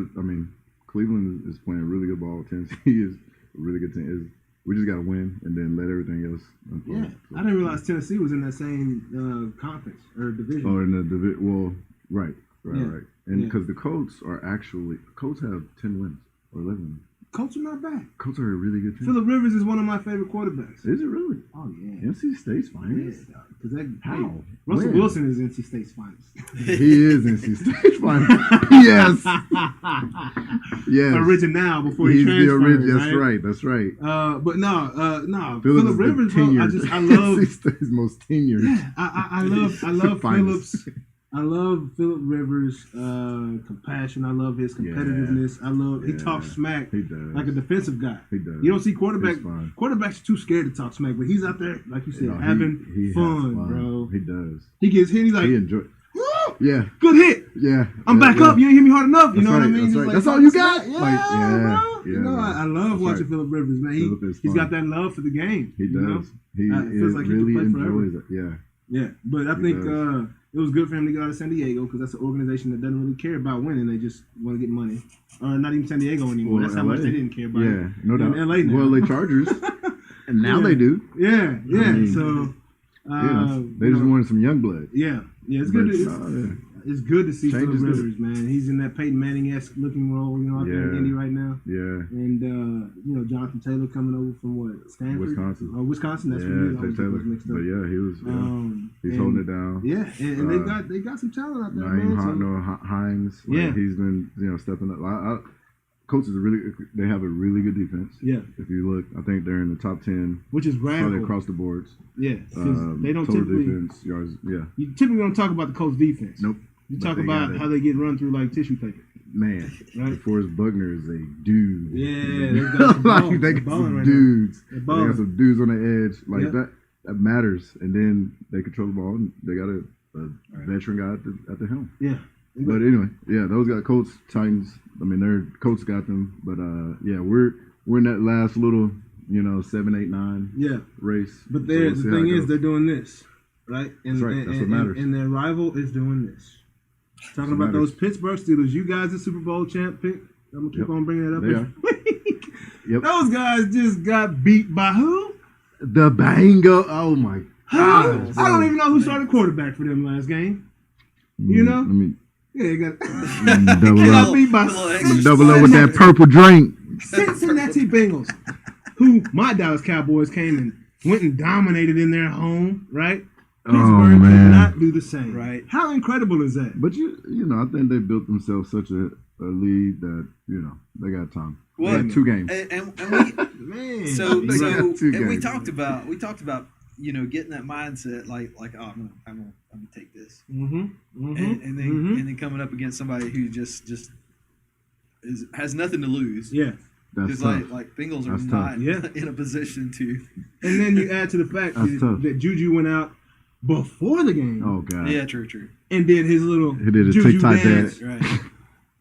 Cleveland is playing really good ball. Tennessee is a really good team. We just got to win and then let everything else unfold. Yeah, So- I didn't realize Tennessee was in that same conference or division. Oh, in the right, Yeah. and Yeah. because the Colts have 10 wins or 11 wins. Colts are not bad. Colts are a really good team. Phillip Rivers is one of my favorite quarterbacks. Is it really? Oh yeah. NC State's finest? Yeah, because that How? Russell When? Wilson is NC State's finest. He is NC State's finest. Yes. Yes. Original before he He's the transferred. original. That's right. But no, Phillips Phillip is the Rivers, bro. tenured. I love. NC State's most tenured. Yeah, I love Finest. Phillips. I love Phillip Rivers' compassion. I love his competitiveness. He talks smack He does. like a defensive guy. He does. You don't see He's fine. quarterbacks are too scared to talk smack, but he's out there, like you said, No, having he has fun, bro. He does. He gets hit, he's like, He enjoys. "Woo! Yeah. Good hit. Yeah. I'm yeah, back yeah. up. You ain't hit me hard enough. You That's know what I right, mean? that's He's right. like, That's all you "Talk got?" smack." Like, Yeah, yeah, bro. You yeah, know, man. I love That's watching right. Phillip Rivers, man. Phillip is He's fun. got that love for the game. He you know? does. He It feels like he could really play forever. enjoys it. Yeah. Yeah, but I He think does. it was good for him to get out of San Diego because that's an organization that doesn't really care about winning. They just want to get money. Or not even San Diego anymore. Well, That's how LA. much they didn't care about Yeah, it. no doubt. In LA now. Well, they Chargers, and now Yeah. they do. Yeah. I mean, So, They just wanted some young blood. Yeah. It's But, good. yeah. It's good to see Change Phillip is good. Rivers, man. He's in that Peyton Manning-esque looking role, out there in Yeah. Indy right now. Yeah. And Jonathan Taylor coming over from what, Stanford, Wisconsin. Oh, Wisconsin. That's Yeah, what he Jay always Taylor. was mixed up. But yeah, he was. He's and- holding it down. Yeah, and Uh, they got some talent out there, Naeem man. Hines. Yeah. He's been stepping up. Coaches they have a really good defense. Yeah, If you look, I think they're in the top 10 which is probably radical. across the boards. Yeah, 'cause they don't total typically. defense yards. Yeah. You typically don't talk about the Colts defense. Nope. You But talk they about got it. how they get run through like tissue paper. Man, Right. DeForest Buckner is a dude. Yeah, they got some balls. like, they They're got balling some right now. dudes. They're They balling. got some dudes on the edge. Like Yeah. that matters. And then they control the ball. And they got a veteran guy at the helm. Yeah, But anyway, yeah, those got Colts, Titans. I mean, their Colts got them. But yeah, we're in that last little 7, 8, 9 yeah. race. But So the we'll see how thing it is, goes. they're doing this, right? And, That's right. And, That's what and- matters. And their rival is doing this. Talking what about matters. those Pittsburgh Steelers, you guys, the Super Bowl champ pick. I'm gonna keep Yep. on bringing that up. They every are. week. Yep. Those guys just got beat by who? The Bango. Oh my Who? God. I don't even know who started quarterback for them last game. You know? I mean, Yeah, they got double got up. beat by Double up with that purple drink. Cincinnati Bengals, who my Dallas Cowboys came and went and dominated in their home, right? Pittsburgh man. did not do the same. Right. How incredible is that? But I think they built themselves such a lead that they got time. Well, They got 2 games. and we Man. so They got 2 and we games. talked about getting that mindset like I'm gonna take this Mm-hmm. and then coming up against somebody who just has nothing to lose. Yeah. That's Because tough. like Bengals are That's not tough. Yeah. in a position to. And then you add to the fact That's tough. that Juju went out before the game Oh God. Yeah, true. and did his little He did his Juju TikTok dance dance. Right.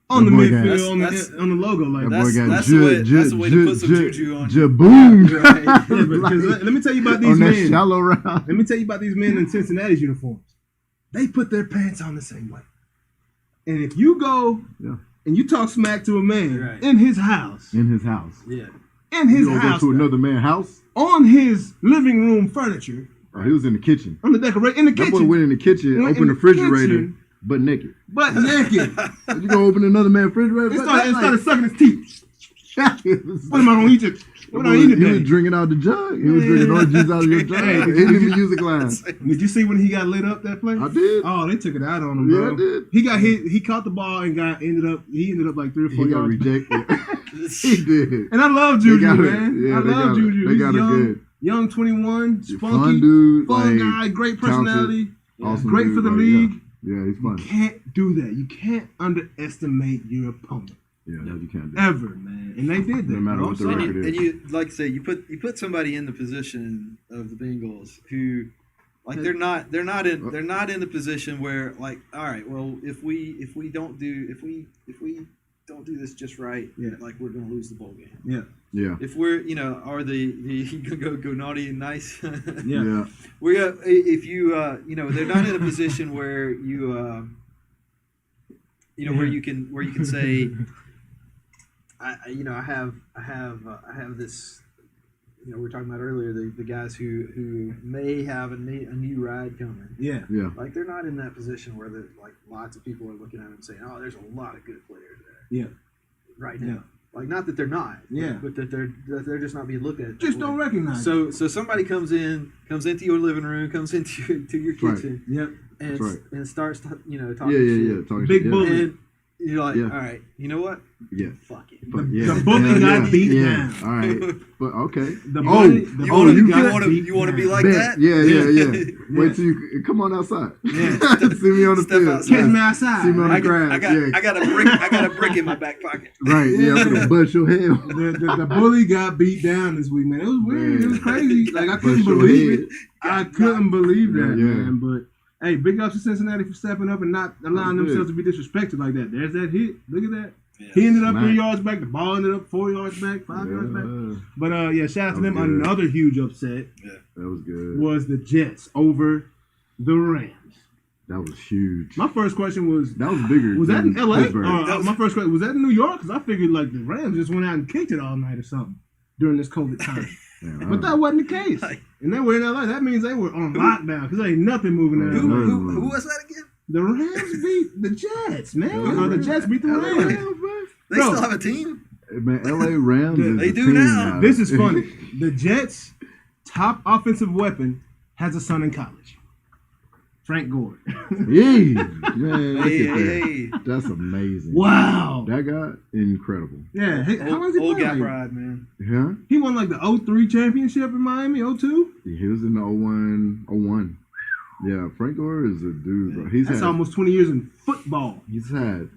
on the That boy got- midfield That's- on the logo like That boy got That's the way to put some juju on you. Jaboom. Right. Yeah, but 'cause let me tell you about these on that men. shallow round. Let me tell you about these men in Cincinnati's uniforms. They put their pants on the same way. And if you go Yeah. and you talk smack to a man Right. in his house, In his house. Yeah. in his You gonna house, go to another man's house? on his living room furniture, Oh, he was in the kitchen. on the decoration, in the That boy kitchen, went in the kitchen, Went opened in the the refrigerator, kitchen. but naked. butt naked, You gonna open another man's refrigerator? and But started that's sucking his teeth. What am I gonna eat? What am I eating He was today? drinking out the jug. He was drinking orange juice out of your jug. He didn't even use a glass. Did you see when he got lit up that play? I did. Oh, they took it out on him, Yeah, bro. I did. He got hit. He caught the ball and ended up like 3 or 4 He got yards. rejected. He did. And I love They Juju, got it. man. Yeah, I they love got it. Juju. They He's got it young, good. young 21, spunky, Fun dude. fun like, guy, great talented, personality, awesome great dude, for the like, league. Yeah, he's fun. You can't do that. You can't underestimate your opponent. Yeah, that you can't do. Ever, man. And they did that. No matter bro. what the So- record is. And you, like I say, you put somebody in the position of the Bengals who, like, they're not in the position where, like, all right, well, if we don't do this just right, Yeah. like, we're gonna lose the bowl game. Yeah. Yeah. If we're, are the go naughty and nice. Yeah. Yeah. If you they're not in a position where you where you can say, I have this, we were talking about earlier, the guys who may have a new ride coming. Yeah. Yeah. Like, they're not in that position where like lots of people are looking at them and saying, oh, there's a lot of good players there Yeah. right now. Yeah. Like, not that they're not, Yeah. but that they're just not being looked at. Just that don't way. recognize it. So somebody comes into your living room, comes into your Right. kitchen, Yep. and That's right. and starts talking Yeah. shit. Yeah. Talking Big shit. bully. And you're like, Yeah. all right, you know what? Yeah. Fuck it. But The- yeah. the bully yeah, got yeah, beat yeah. down. All right. But okay. The Oh, bully- the You bully want to got beat you want to be down. like Bet. that? Yeah. Yeah. Yeah. Yeah. Wait till you come on outside. Yeah. See me on the Step field. outside. Catch me outside. See me on the I grass. got yeah. I got a brick in my back pocket. Right. Yeah. I'm gonna bust your head. The bully got beat down this week, man. It was weird. Man. It was crazy. Like, I couldn't Bust your believe head. it. I couldn't believe that, Yeah. man. But hey, big ups to Cincinnati for stepping up and not allowing That's themselves to be disrespected like that. There's that hit. Look at that. Yeah. He ended up Smack. 3 yards back. The ball ended up 4 yards back, 5 yards back. Yeah. But yeah, shout out to That them. was good. Another huge upset That was good. was the Jets over the Rams. That was huge. My first question was, That was bigger. was that in than LA? Pittsburgh. My first question was that in New York? Because I figured like the Rams just went out and kicked it all night or something during this COVID time. Man, But that wasn't the case. And they were in LA. That means they were on lockdown because ain't nothing moving there. Yeah. Who was that again? The Rams beat the Jets, man. Yeah. The Jets beat the LA Rams. Rams, man. They Bro. still have a team? Man, LA Rams. is They the do team now. This is funny. The Jets' top offensive weapon has a son in college. Frank Gore. Yeah, man, look Hey, at that. hey. That's amazing. Wow. That guy, incredible. Yeah. How long has he Old played? guy Like, pride, man. Yeah, he won like the 03 championship in Miami, 02. he was in the 01. Yeah, Frank Gore is a dude, bro. That's almost 20 years in football. He's had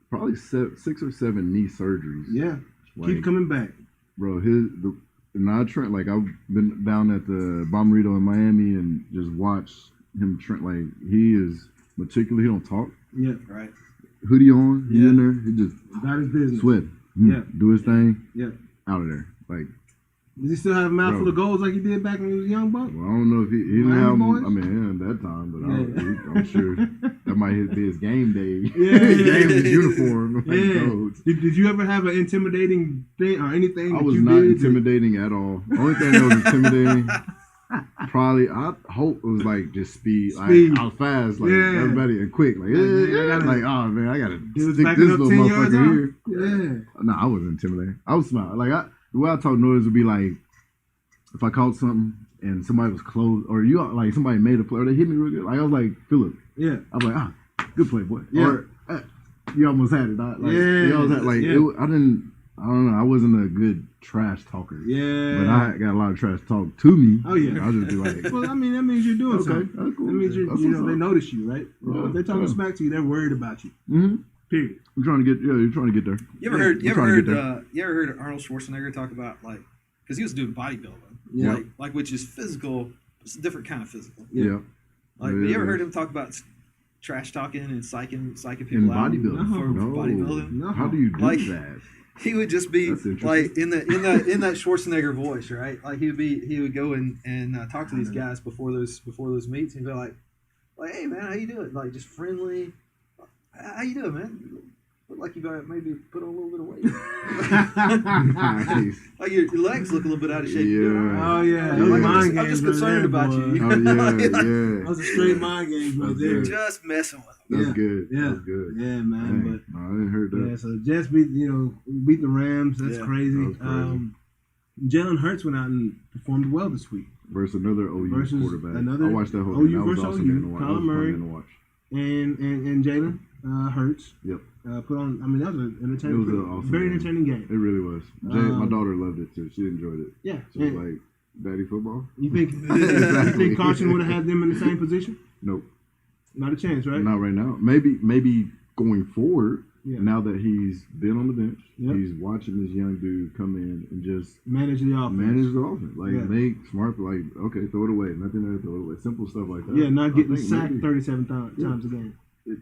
probably 6 or 7 knee surgeries. Yeah. Like, Keep coming back. bro, Trent, like, I've been down at the Bomberito in Miami and just watched him. Trent, like, he is meticulous. He don't talk. Yeah. Right. Hoodie on, he Yeah. in there. He just Got his business. sweat. Yeah. Do his thing. Yeah. Out of there. Like, Does he still have a mouthful Bro. of goals like he did back when he was a young buck? well, I don't know if he didn't Miami have boys? I mean, yeah, that time, but Yeah. I'm sure that might be his game day. Yeah. Game uniform. Like, Yeah. those. Did you ever have an intimidating thing or anything? I that was you not did intimidating at all. Only thing that was intimidating, probably, I hope it was like just speed. Speed. Like, I was fast, like Yeah. everybody, and quick. Like, like, oh man, I gotta He was stick backing this up little 10 yards motherfucker out. here. Yeah. No, I wasn't intimidating. I was smart. Like, the way I talk noise would be like, if I caught something and somebody was close, or like somebody made a play, or they hit me real good. Like, I was like, Philip. Yeah. I was like, good play, boy. Yeah. Or, you almost had it. Like, Yeah. You almost had, like, Yeah. I don't know. I wasn't a good trash talker. Yeah. But I got a lot of trash talk to me. Oh, yeah. I'll just be like, Well, I mean, that means you're doing okay, something. that's cool. That means That's they what's up. notice you, right? Yeah. If they're talking Yeah. smack to you, they're worried about you. Mm-hmm. Period. You're trying to get there. You ever Yeah, heard? You I'm ever trying to heard? get You ever heard Arnold Schwarzenegger talk about, like, because he was doing bodybuilding, Yeah. like which is physical. It's a different kind of physical. Yeah. Like, Yeah, you ever yeah. heard him talk about trash talking and psyching In people out bodybuilding. for No. bodybuilding? No. How do you do Like, that? He would just be That's interesting. like in that Schwarzenegger voice, right? Like he would go and talk to these guys before those meets and be like, hey man, how you doing? Like, just friendly. How you doing, man? like you might maybe put on a little bit of weight. Nice. Like your legs look a little bit out of shape. Yeah. Oh yeah, Yeah. those Like, mind I'm just games concerned right about there, you. boy. Oh yeah. Those are straight mind games right That's there. good. Just messing with them. That's Yeah. good. Yeah. That's good. Yeah, man. Dang. But No, I didn't heard that. yeah, so Jets beat the Rams. That's Yeah, crazy. that was crazy. Jalen Hurts went out and performed well this week. Versus another OU Versus quarterback. another I watched that whole OU game. That was versus awesome OU. game to watch. That Kyler was a fun Murray. game to watch. And Jalen Hurts Yep. put on. I mean, that was an entertaining, It was an awesome very game. entertaining game. It really was. My Um, daughter loved it too. She enjoyed it. Yeah. She was And like, "Daddy, football?" you think Exactly. you think Carson would have had them in the same position? Nope. Not a chance, right? Not right now. Maybe going forward. Yeah. Now that he's been on the bench, Yep. he's watching this young dude come in and just Manage the offense. manage the offense. Like Yeah. make smart, like okay, throw it away. Nothing there, throw it away. Simple stuff like that. Yeah, not I getting think sacked maybe- 37 times a game.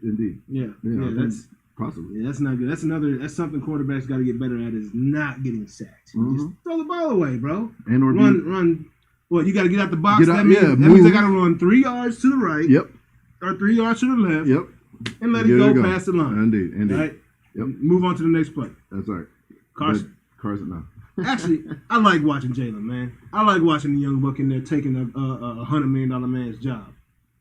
Indeed. Yeah, Yeah, I think that's possibly. that's not good. That's something quarterbacks got to get better at is not getting sacked. Mhm. Just throw the ball away, bro. And or Run. Well, you got to get out the box. Get out- that means, yeah, that means they move. got to run 3 yards to the right Yep. or 3 yards to the left Yep. and let it Get go past the line. Indeed. Right? Yep. Move on to the next play. That's right. Carson. But Carson, no. Actually, I like watching Jalen, man. I like watching the young buck in there taking a $100 million man's job.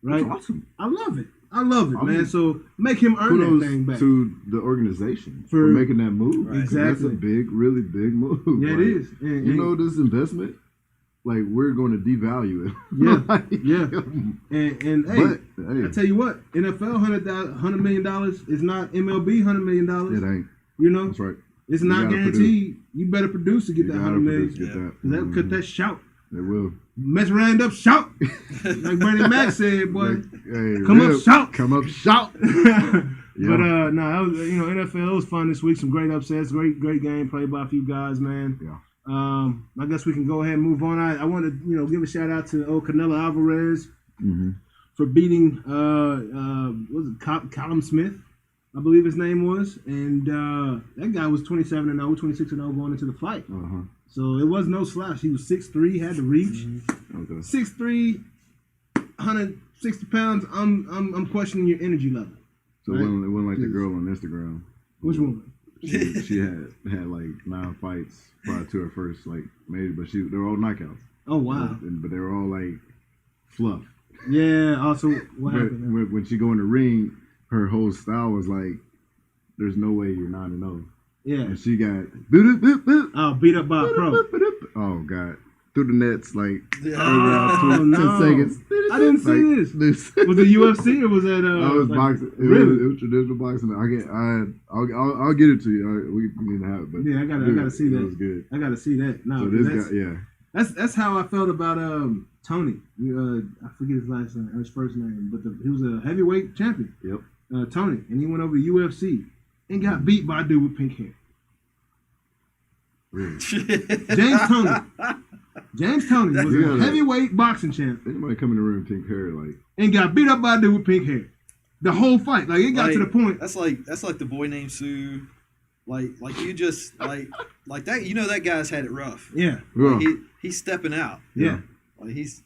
Right? That's awesome. I love it. I love it, I man. mean, So make him earn that Kudos thing back. to the organization For- for making that move. Right. That's a Exactly. big, really big move. Yeah, it Like, is. And- You and- know, this investment, like we're going to devalue it. Yeah, Like, yeah. And hey, But hey, I tell you what, NFL $100 million is not MLB $100 million. it ain't. You know, That's right. it's You not gotta guaranteed. You better produce to get You that gotta $100 million. produce, get that. Cause that cut Mhm. that shout. It will. Mess around up, shout. Like Bernie Mac said, boy. Like, hey, Come up, shout. Come up, shout. But no, that was, NFL was fun this week. Some great upsets, great game played by a few guys, man. Yeah. I guess we can go ahead and move on. I want to give a shout out to old Canelo Alvarez Mm-hmm. for beating what was it, Callum Smith, I believe his name was, and that guy was 27-0, 26-0 going into the fight. Uh-huh. So it was no slouch. He was 6'3", had to reach. Okay. 6'3", 160 pounds. I'm questioning your energy level. So Right. it wasn't like the girl on Instagram. Which one? She had like 9 fights prior to her first, like maybe, but they were all knockouts. Oh wow. But they were all like fluff. Yeah. Also, what But happened? when she go in the ring, her whole style was like, "There's no way you're 9-0." Yeah. And she got boop, boop, boop, Oh, beat up by a pro. boop, boop, boop. Oh god, through the nets like Oh, 10 no. seconds. I didn't see this. this. Was it UFC or was that? I was like- boxing. Really? It was traditional boxing. I'll get it to you. We need to have it. But Yeah, I gotta see that. It was good. I gotta see that. No, So this that's, guy, yeah. that's how I felt about Tony. I forget his last name, or his first name, but he was a heavyweight champion. Yep. Tony, and he went over to UFC and got beat by a dude with pink hair. Really. James Tony. James Tony was Yeah. a heavyweight boxing champ Anybody come in the room pink hair like and got beat up by a dude with pink hair. The whole fight, like it got to the point. That's like the boy named Sue. Like you just like that. You know that guy's had it rough. Yeah, Like, yeah. he's stepping out. yeah, Like he's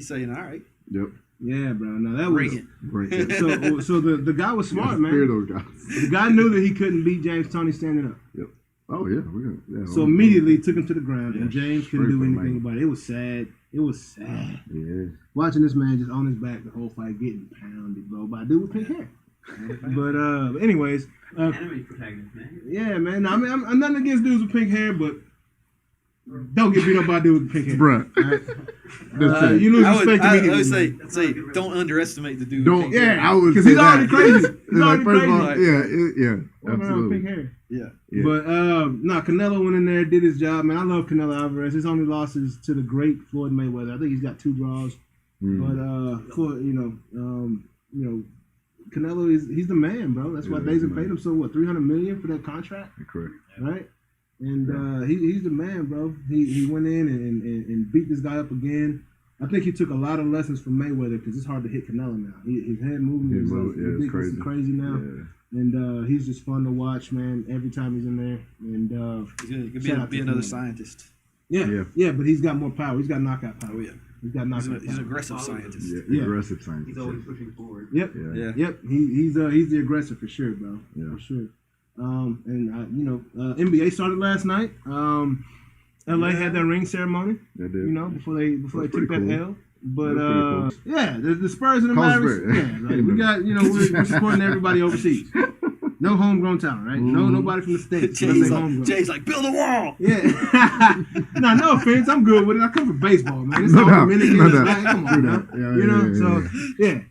saying, all right, Yep. yeah, bro. No, that bring was it. Great. so. The guy was smart, Fear man. those guys. The guy knew that he couldn't beat James Tony standing up. Yep. Oh yeah, we're gonna. Yeah, So immediately took him to the ground, and Yeah, James couldn't straight do from anything Mike. about it. It was sad. It was sad. Yeah. Watching this man just on his back the whole fight, getting pounded, bro, by a dude with pink hair. But anyways, Anime protagonist, man. yeah, man. I mean, I'm nothing against dudes with pink hair, but don't get beat up by a dude with pink hair. Bruh. That's it. You lose I would, respect I immediately. would say, man. say don't underestimate the dude. Don't. with pink hair. Yeah, I would. Because say he's already that. crazy. He's Like, already first of all, crazy. yeah, Walking around with absolutely. pink hair. Yeah. Yeah. But Canelo went in there, did his job, man. I love Canelo Alvarez. His only loss is to the great Floyd Mayweather. I think he's got 2 draws. Mm. But Floyd, Canelo he's the man, bro. That's why Yeah, Dazen man. paid him $300 million for that contract, Correct. right? And he's the man, bro. He went in and beat this guy up again. I think he took a lot of lessons from Mayweather because it's hard to hit Canelo now. His head movement is It's ridiculously crazy now. Yeah. And he's just fun to watch, man. Every time he's in there, and He's Shout gonna out be to another Canelo. scientist. yeah, but he's got more power. He's got knockout power. Oh yeah. He's got He's, knockout he's an power. aggressive scientist. Yeah. Yeah. Aggressive science. He's always pushing forward. Yep. Yeah. Yeah. Yep, he's the aggressor for sure, bro. Yeah. For sure. NBA started last night. LA had their ring ceremony. They did. You know, before they took that cool. L. But That's pretty yeah, the Spurs and the Carlsberg. Mavericks. Yeah, like, we got we're supporting everybody overseas. No homegrown talent, right? No, nobody from the States. Jay's like, build a wall. Yeah. No offense. I'm good with it. I come from baseball, man. It's No all doubt. Dominican. No It's doubt. like, come on, man. So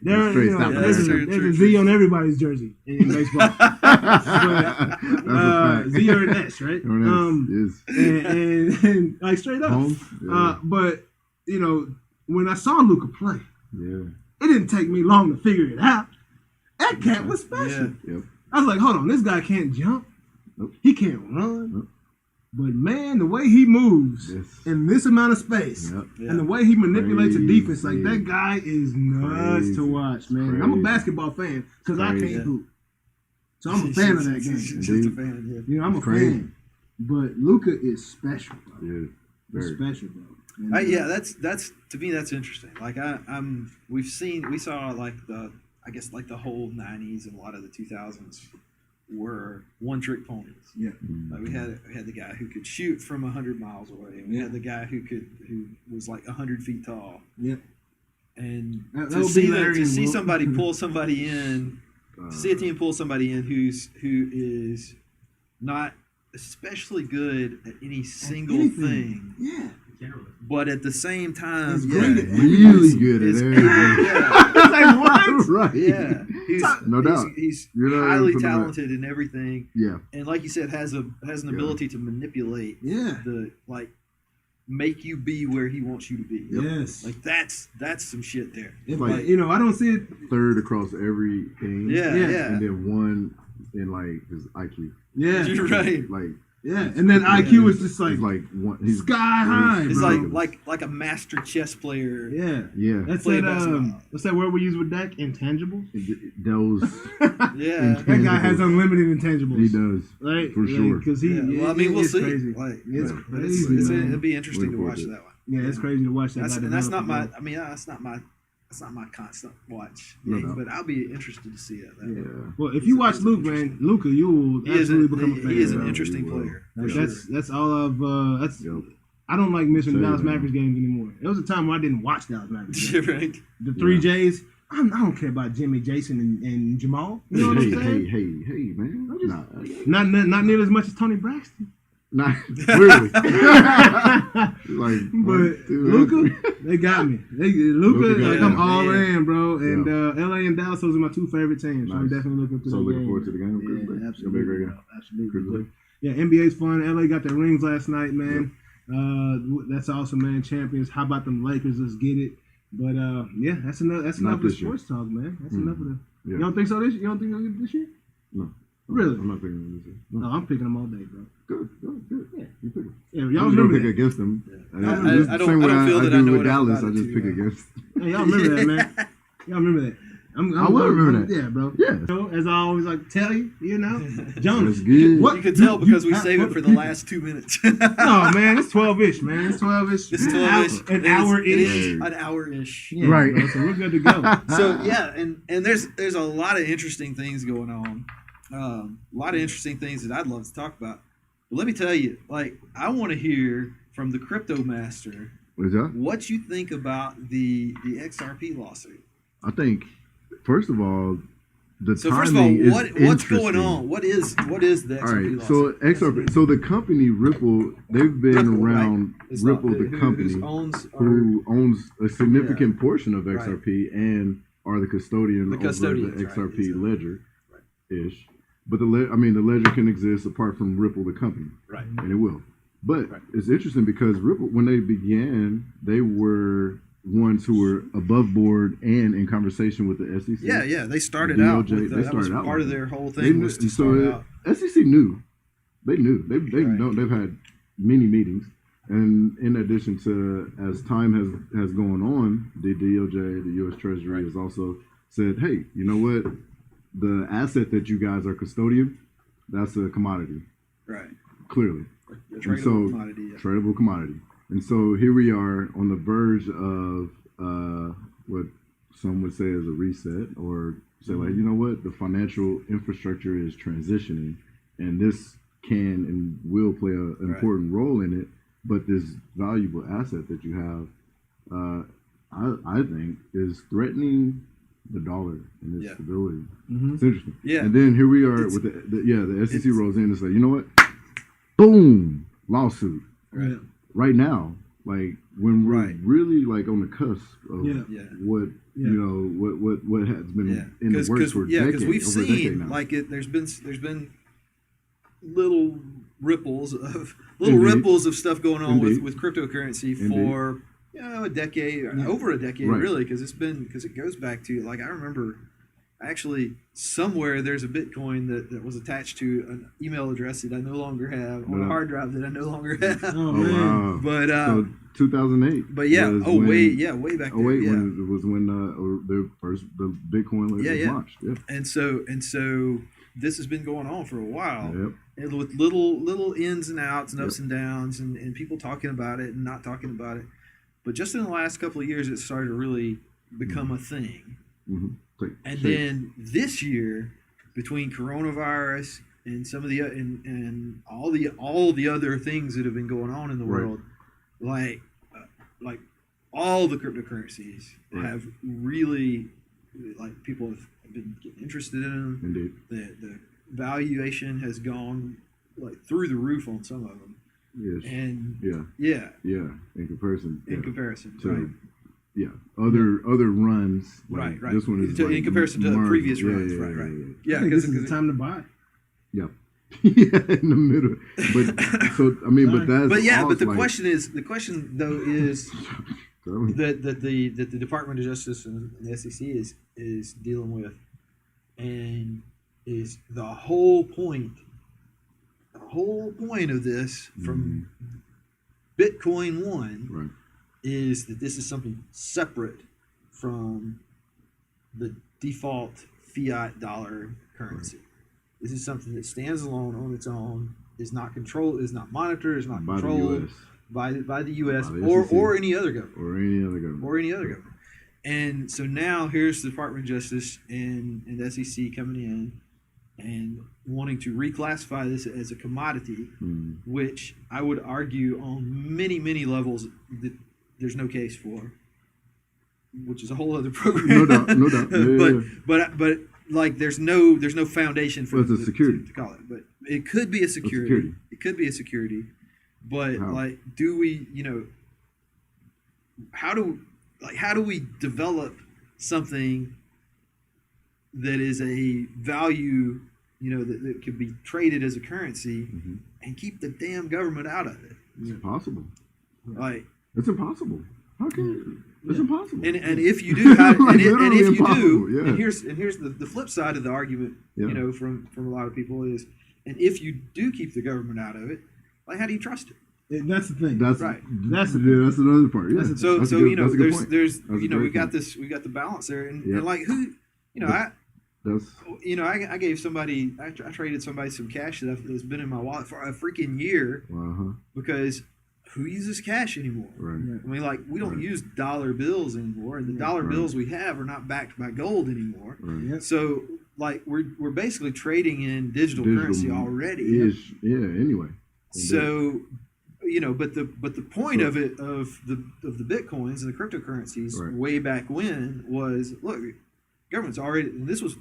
there's a Z on everybody's jersey in baseball. Z or an S, right? And like straight up. But when I saw Luka play, it didn't take me long to figure it out. That cat was special. Yep. I was like, hold on, this guy can't jump. Nope. He can't run. Nope. But man, the way he moves in this amount of space and the way he manipulates a defense, like that guy is nuts to watch, man. I'm a basketball fan because I can't hoop. So I'm a fan of that game. Just a fan, yeah. I'm a fan. But Luka is special, bro. Yeah, He's special, bro. And, Yeah, that's to me that's interesting. Like we saw like the whole '90s and a lot of the 2000s were one trick ponies. Yeah. Like we had the guy who could shoot from 100 miles away, and we had the guy who was like 100 feet tall. Yeah. And That to would see be Larry see and somebody pull somebody in, to see a team pull somebody in who is not especially good at any single thing. Yeah. But at the same time, He's great at really good at everything. It's like, what? Right. Yeah, No doubt. He's You're not highly even talking about- talented in everything. Yeah. And like you said, has an ability to manipulate make you be where he wants you to be. Yes. Like that's some shit there. It's like- like, I don't see it. Third across every game. Yeah. And then one in like his IQ. Yeah. You're right. Like Yeah. And then IQ is just like he's like one. He's sky high, It's bro. like a master chess player. Yeah. Yeah. That's Play that. basketball. What's that word we use with Dak? Intangibles. Those Yeah. That guy has unlimited intangibles. he does. Right? For sure. Because he. Yeah. Well, I mean, we'll it's see. Crazy. Like, It's but crazy, man. it'll be interesting to Looking watch forward to that one. Yeah, it's crazy to watch that. That's not my. I mean, that's not my constant watch. No thing, doubt. but I'll be interested to see that. Yeah. Well, if you watch Luka, you will He is absolutely become a fan. he is an bro. interesting He will. player. Like, For that's all I've. That's. Yep. I don't like missing Say Dallas that. Mavericks games anymore. There was a time where I didn't watch Dallas Mavericks games. sure. Right. The three J's. I don't care about Jimmy, Jason, and Jamal. You know what I'm saying? Hey, man. I'm just- Not nearly as much as Tony Braxton. Nah, clearly. Like, But Luka, they got me. Luka, like I'm all man. in, bro. And LA and Dallas, those are my two favorite teams. So I'm Nice. definitely looking to So the looking game. forward to the game. Yeah, It's gonna be a absolutely, great game. bro. Absolutely. Good play. Yeah, NBA's fun. LA got their rings last night, man. That's awesome, man. Champions. How about them Lakers? Let's get it. But yeah, that's enough. That's Not enough of the this year. sports talk, man. That's enough of the. Yeah. You don't think so? You don't think they'll get it this year? No. Really? I'm not picking them this year. No, I'm picking them all day, bro. Good. Yeah. You pick them. Yeah, I'm y'all just gonna remember pick that. against them. And I it's the don't- same way I don't feel that I do know with enough Dallas. about I it just to, pick against. Hey, y'all remember that, man? Y'all remember that? I will remember that. Yeah, bro. Yeah. So, as I always like to tell you, That's Jonas. good. What You can tell because we you save have it for the people- last 2 minutes. No, man, it's 12-ish, man. It's 12-ish. It's 12-ish. An hour-ish. It is an hour-ish. Yeah, Right. bro, so we're good to go. So yeah, and there's a lot of interesting things going on. A lot of interesting things that I'd love to talk about. But let me tell you, like, I want to hear from the Crypto Master What is that? what you think about the XRP lawsuit. I think, first of all, the So timing first of all, is what's going interesting. on? What is the All XRP right, so lawsuit? XRP, so the company Ripple, they've been Ripple, around. right? It's Ripple, not- the who company owns who owns a significant portion of Right. XRP and are the custodian The over custodians, the right, XRP exactly. ledger, ish. But the ledger can exist apart from Ripple, the company, right. and it will. But Right. it's interesting because Ripple, when they began, they were ones who were above board and in conversation with the SEC. Yeah. They started The out DOJ, with they that was started out part with of it. their whole They thing knew, was to start so out. SEC knew. They knew. They've Right. known, they've had many meetings, and in addition to, as time has gone on, the DOJ, the U.S. Treasury, has also said, hey, you know what? The asset that you guys are custodian, that's a commodity, Right. clearly. The And tradable so, commodity. Yeah. tradable commodity. And so here we are on the verge of what some would say is a reset, or say like, you know what, the financial infrastructure is transitioning, and this can and will play an important role in it. But this valuable asset that you have, I think, is threatening the dollar and its stability. It's interesting. Yeah. And then here we are with the SEC rolls in and say, you know what? Boom, lawsuit. Right. Right now, like when we're really like on the cusp of what what has been in the works for decades. Because we've over a decade seen now. like there's been little ripples of stuff going on with cryptocurrency for a decade, over a decade, really, because it goes back to, like, I remember actually somewhere there's a Bitcoin that was attached to an email address that I no longer have on a hard drive that I no longer have. Oh man! But so 2008. But yeah, way back then. When it was when the Bitcoin was launched. Yeah. And so this has been going on for a while. Yep. And with little ins and outs and ups and downs and people talking about it and not talking about it. But just in the last couple of years, it started to really become a thing. And then this year, between coronavirus and some of the and all the other things that have been going on in the world, like all the cryptocurrencies have really, like, people have been getting interested in them. Indeed. The valuation has gone like through the roof on some of them. Yes. And in comparison. Right. Yeah. Other runs. Like, right. This one is in comparison to the previous runs. Yeah, because it's time to buy. Yeah. In the middle. But the question though is that the Department of Justice and the SEC is dealing with, and is the whole point of this from Bitcoin 1 is that this is something separate from the default fiat dollar currency. This is something that stands alone on its own, is not controlled, is not monitored, is not controlled by the U.S. or any other government. Or any other government. And so now here's the Department of Justice and the SEC coming in and wanting to reclassify this as a commodity, which I would argue on many, many levels that there's no case for, which is a whole other program. No doubt. But like there's no foundation for it's a security to call it. But it could be a security. It could be a security. But like, do we, how do we develop something that is a value, that could be traded as a currency, and keep the damn government out of it? It's impossible. Like, it's impossible. How can it's impossible? And if you do, and here's the flip side of the argument, from a lot of people is, and if you do keep the government out of it, like, how do you trust it? That's the thing. That's right. That's another part. Yeah. We got the balance there, and like I gave somebody, I traded somebody some cash that's been in my wallet for a freaking year, because who uses cash anymore? Right. I mean, like, we don't use dollar bills anymore, and the dollar bills we have are not backed by gold anymore. Right. So, like, we're basically trading in digital currency already. Anyway. So, but the point of it, of the Bitcoins and the cryptocurrencies way back when was, look, government's already, and this was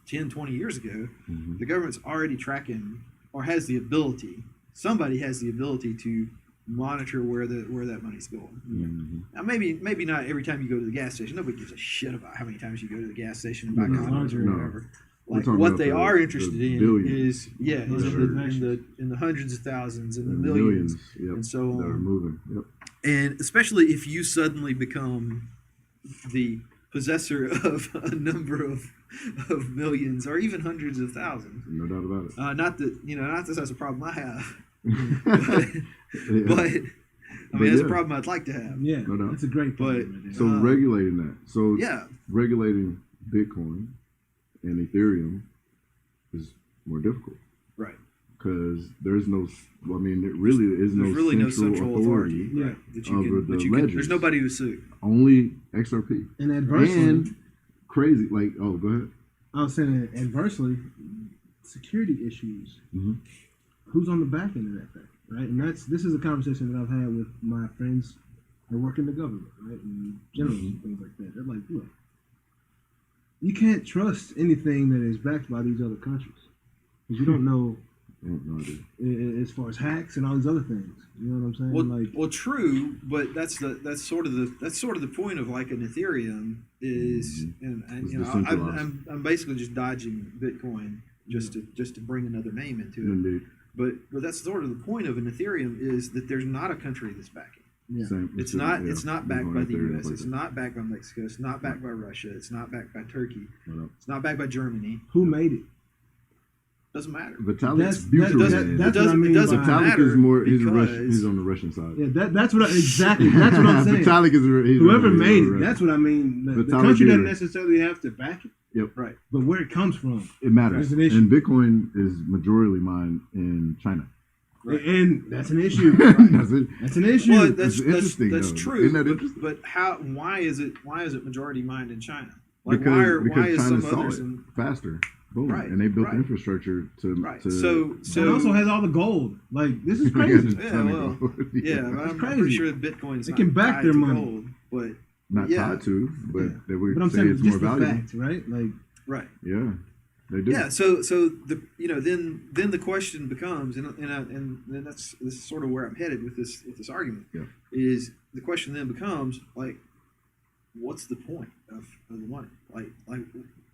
10, 20 years ago, the government's already tracking, or has the ability, somebody has the ability to monitor where that money's going. Now, maybe not every time you go to the gas station. Nobody gives a shit about how many times you go to the gas station and buy condoms or whatever. Like, what they are interested in is in the hundreds of thousands and the millions and so on. That are moving. Yep. And especially if you suddenly become the possessor of a number of millions or even hundreds of thousands. No doubt about it. Not that that's a problem I have, but I mean, that's a problem I'd like to have. Yeah, no doubt. That's a great point. So regulating that. So regulating Bitcoin and Ethereum is more difficult. Right. Because there's no, there really is no central authority there's nobody to sue. Only XRP. And adversely, and crazy, go ahead. I was saying, adversely, security issues, Mm-hmm. who's on the back end of that thing, right? And this is a conversation that I've had with my friends that work in the government, right, and generals and things like that. They're like, look, you can't trust anything that is backed by these other countries because you don't know. No idea. As far as hacks and all these other things, you know what I'm saying? Well, true, but that's sort of the point of like an Ethereum is, and It's you know, decentralized. I'm basically just dodging Bitcoin just to bring another name into it. Indeed. But that's sort of the point of an Ethereum is that there's not a country that's backing. Yeah. Same. It's not backed by the Ethereum U.S. like It's that. not backed by Mexico. It's not backed by Russia. It's not backed by Turkey. No. It's not backed by Germany. Who made it? Doesn't matter. Vitalik's That's future. what I mean It doesn't by- Vitalik matter is more. He's because- he's on the Russian side. Yeah, that's what exactly. That's what I'm saying. Vitalik is. Whoever made it, that's what I mean. The Vitalik country doesn't either. necessarily have to back it, right. but where it comes from, It matters. That's an issue. And Bitcoin is majority mined in China. Right. and that's an issue. That's it. That's an issue. Well, It's interesting, that's though. true. Isn't that but, interesting? but how? Why is it majority mined in China? Like Because why is China some saw others it in faster. Boom. Right, And they built right. infrastructure to. right? To, So it also has all the gold. Like this is crazy. Yeah, well, yeah, but I'm pretty crazy. sure that Bitcoin is They not can back tied their to money. gold, but Not yeah. tied to, but Yeah. they would But I'm say saying it's just more the valuable. fact, right? Like right. Yeah, they do. Yeah, so the then the question becomes, and then this is sort of where I'm headed with this argument. Yeah. Is the question then becomes like, what's the point of the money? Like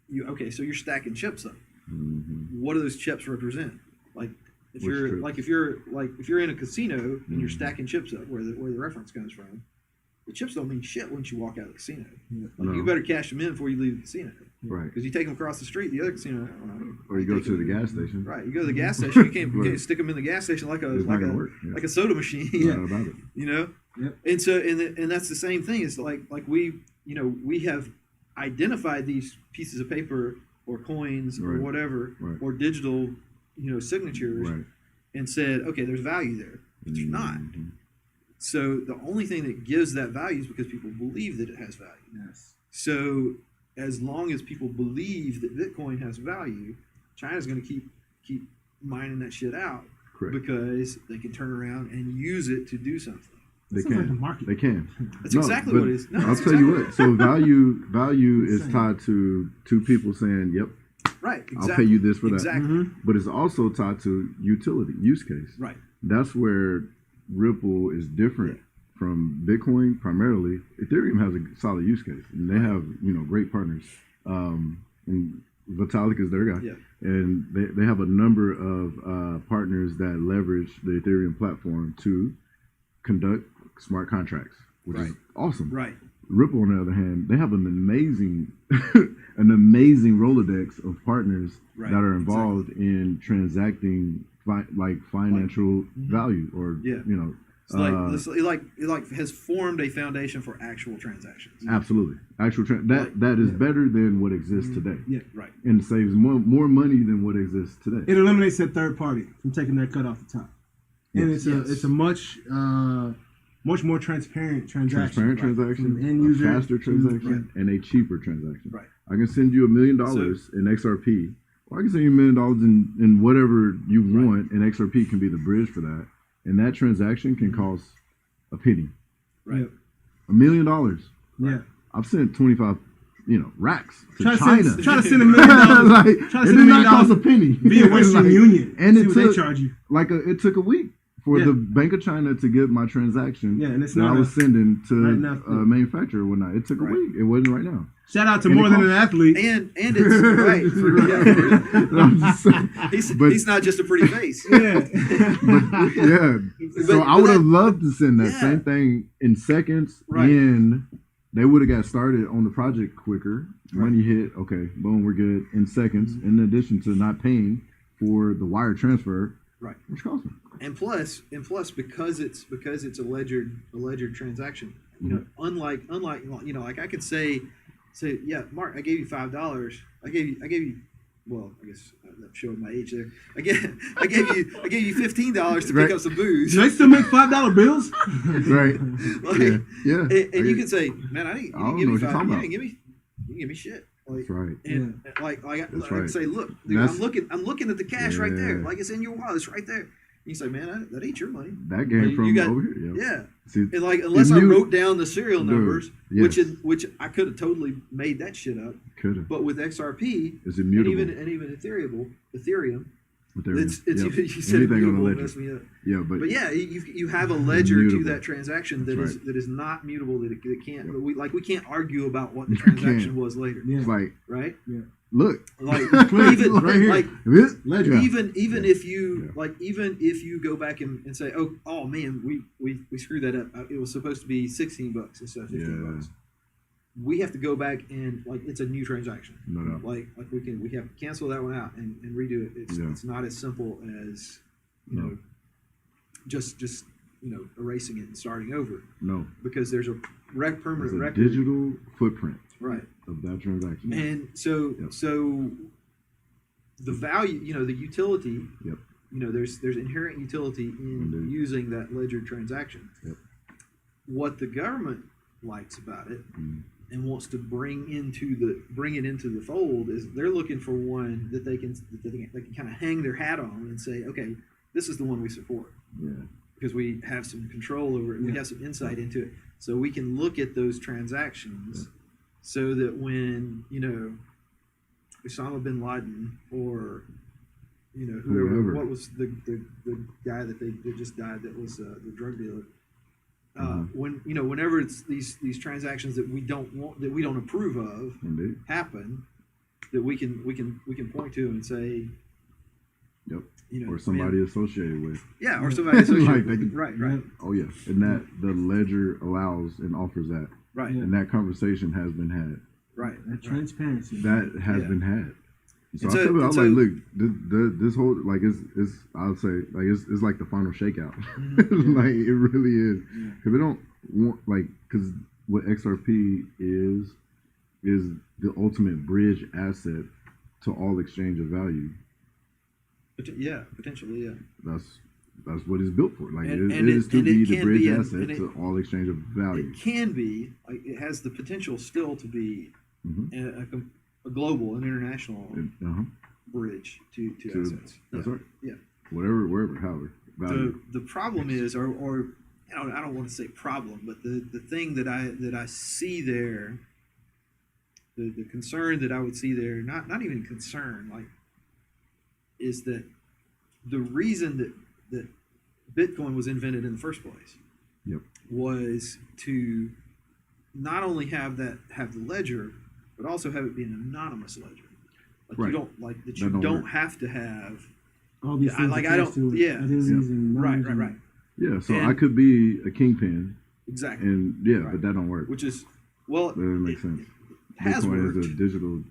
you okay? So you're stacking chips up. Mm-hmm. What do those chips represent? Like if Which you're chips? if you're in a casino and you're Mhm. stacking chips up, where the reference comes from, the chips don't mean shit once you walk out of the casino. Like No. you better cash them in before you leave the casino. Right. Because you take them across the street, the other casino, Or you go take to them- the gas station. Right, you go to the gas station. You can't Right. stick them in the gas station like It's not gonna work. Yeah. like a soda machine. Not about it. You know. Yep. And so and that's the same thing. It's like we have identified these pieces of paper or coins or Right. whatever Right. or digital signatures Right. and said, okay, there's value there, but there's not. Mhm. So the only thing that gives that value is because people believe that it has value. yes. So as long as people believe that Bitcoin has value, China's going to keep mining that shit out Correct. because they can turn around and use it to do something. They Sounds like can. the market. They can. That's exactly but what it is. No, I'll that's tell you exactly what. So value is Insane. tied to two people saying, "Yep, Right. Exactly. I'll pay you this for that." Exactly. Mhm. But it's also tied to utility, use case. Right. That's where Ripple is different from Bitcoin primarily. Ethereum has a solid use case, and they have great partners. And Vitalik is their guy, Yeah. and they have a number of partners that leverage the Ethereum platform to conduct smart contracts, which is Right. awesome. Right. Ripple, on the other hand, they have an amazing Rolodex of partners Right, that are involved in transacting financial value, or Yeah. It's it has formed a foundation for actual transactions. absolutely actual Right. that is better than what exists today, Yeah. Right. and saves more money than what exists today. It eliminates that third party from taking that cut off the top, and Yes. it's a much more transparent transaction. Transparent transaction, From end a user faster to- transaction, and a cheaper transaction. Right. I can send you $1 million in XRP, or I can send you $1 million in whatever you want, and XRP can be the bridge for that. And that transaction can cost a penny. Right. $1 million. Yeah. I've sent 25, racks to Try China. to send $1 million. Like, Try it to did send $1 not cost a million penny. via Western Like, Union, and see it what took they charge you. it took a week for Yeah. the Bank of China to get my transaction Yeah, and it's that not I was sending to right now. a manufacturer or whatnot. It took a Right. week. It wasn't right now. Shout out to And more it than an costs- athlete. And it's right. I'm just saying. But- He's not just a pretty face. Yeah. Yeah. So I but would have that- loved to send that Yeah. same thing in seconds. Right. And they would have got started on the project quicker. Right. Money hit. Okay, boom, we're good in seconds. In addition to not paying for the wire transfer, Right. which cost me. And plus, because it's a ledger transaction. Unlike like I could say, yeah, Mark, I gave you $5. I gave you. Well, I guess I'm showing my age there. I gave you $15 to pick Right. up some booze. Do they still make $5 bills? Right. Like, Yeah. and you can say, man, you don't didn't give know me what you're talking about. you didn't give me shit. Like, That's right. And like I right. say, look, dude, That's- I'm looking at the cash right there. Yeah. Like it's in your wallet. It's right there. You say, man, that ain't your money. That came You from got- over here. Yeah. See, And like unless I you- wrote down the serial Dude, numbers, yes. which I could have totally made that shit up. could have. But with XRP It's and immutable. even Ethereum, it's Yep. you said Anything on the immutable, ledger. messed me up. Yeah, But yeah, you have a ledger Immutable. to that transaction That's that is not mutable. That it can't. Yep. We can't argue about what the You can't. transaction was later, Yeah. it's like, right? look, Like Right even here. like this, Ledger. yeah. even if you Yeah. like even if you go back and say, oh man, we screwed that up. It was supposed to be $16 instead of $15. We have to go back and like it's a new transaction. No doubt. Like we have to cancel that one out and redo it. It's not as simple as you know just erasing it and starting over No, because there's a permanent it's a record. digital footprint Right. of that transaction. And so Yep. so the value, the utility, Yep. There's inherent utility in Indeed. using that ledger transaction. Yep. What the government likes about it Mm. and wants to bring it into the fold is they're looking for one that they can kind of hang their hat on and say, okay, this is the one we support Yeah, because we have some control over it, we have some insight into it, so we can look at those transactions so that when Osama bin Laden or whoever, what was the guy that they just died that was the drug dealer. Whenever it's these transactions that we don't want, that we don't approve of, indeed. happen, that we can point to and say, Yep. man, Or somebody associated with. yeah, or somebody associated Like with they it. can- Right, Oh yeah, and that the ledger allows and offers that, right, and that conversation has been had. right. That transparency. That has Yeah. been had. So And I so- tell you, I and was so- like, look, this whole like is I would say like it's like the final shakeout. Mm-hmm. Like it really is, because they don't want because what XRP is the ultimate bridge asset to all exchange of value. Yeah, potentially, yeah. That's what it's built for. Like And- it and is it- to and it be the can bridge be, and asset it- to all exchange of value. It can be, like, it has the potential still to be Mhm. a global, an international Uh-huh. bridge to To- assets. That's Yeah. right. Yeah. Wherever, however, value. The problem is, or I don't want to say problem, but the thing that I see there, the concern that I would see there, not even concern, like, is that the reason that Bitcoin was invented in the first place Yep. was to not only have the ledger, but also have it be an anonymous ledger. Like Right. you don't like that That you don't don't work. have to have All these I- things like, I attached don't- to it, yeah. identities and numbers right. Yeah, so And- I could be a kingpin, Exactly. and yeah, Right. but that don't work. Which is well That doesn't make it sense. has Bitcoin worked. is a digital,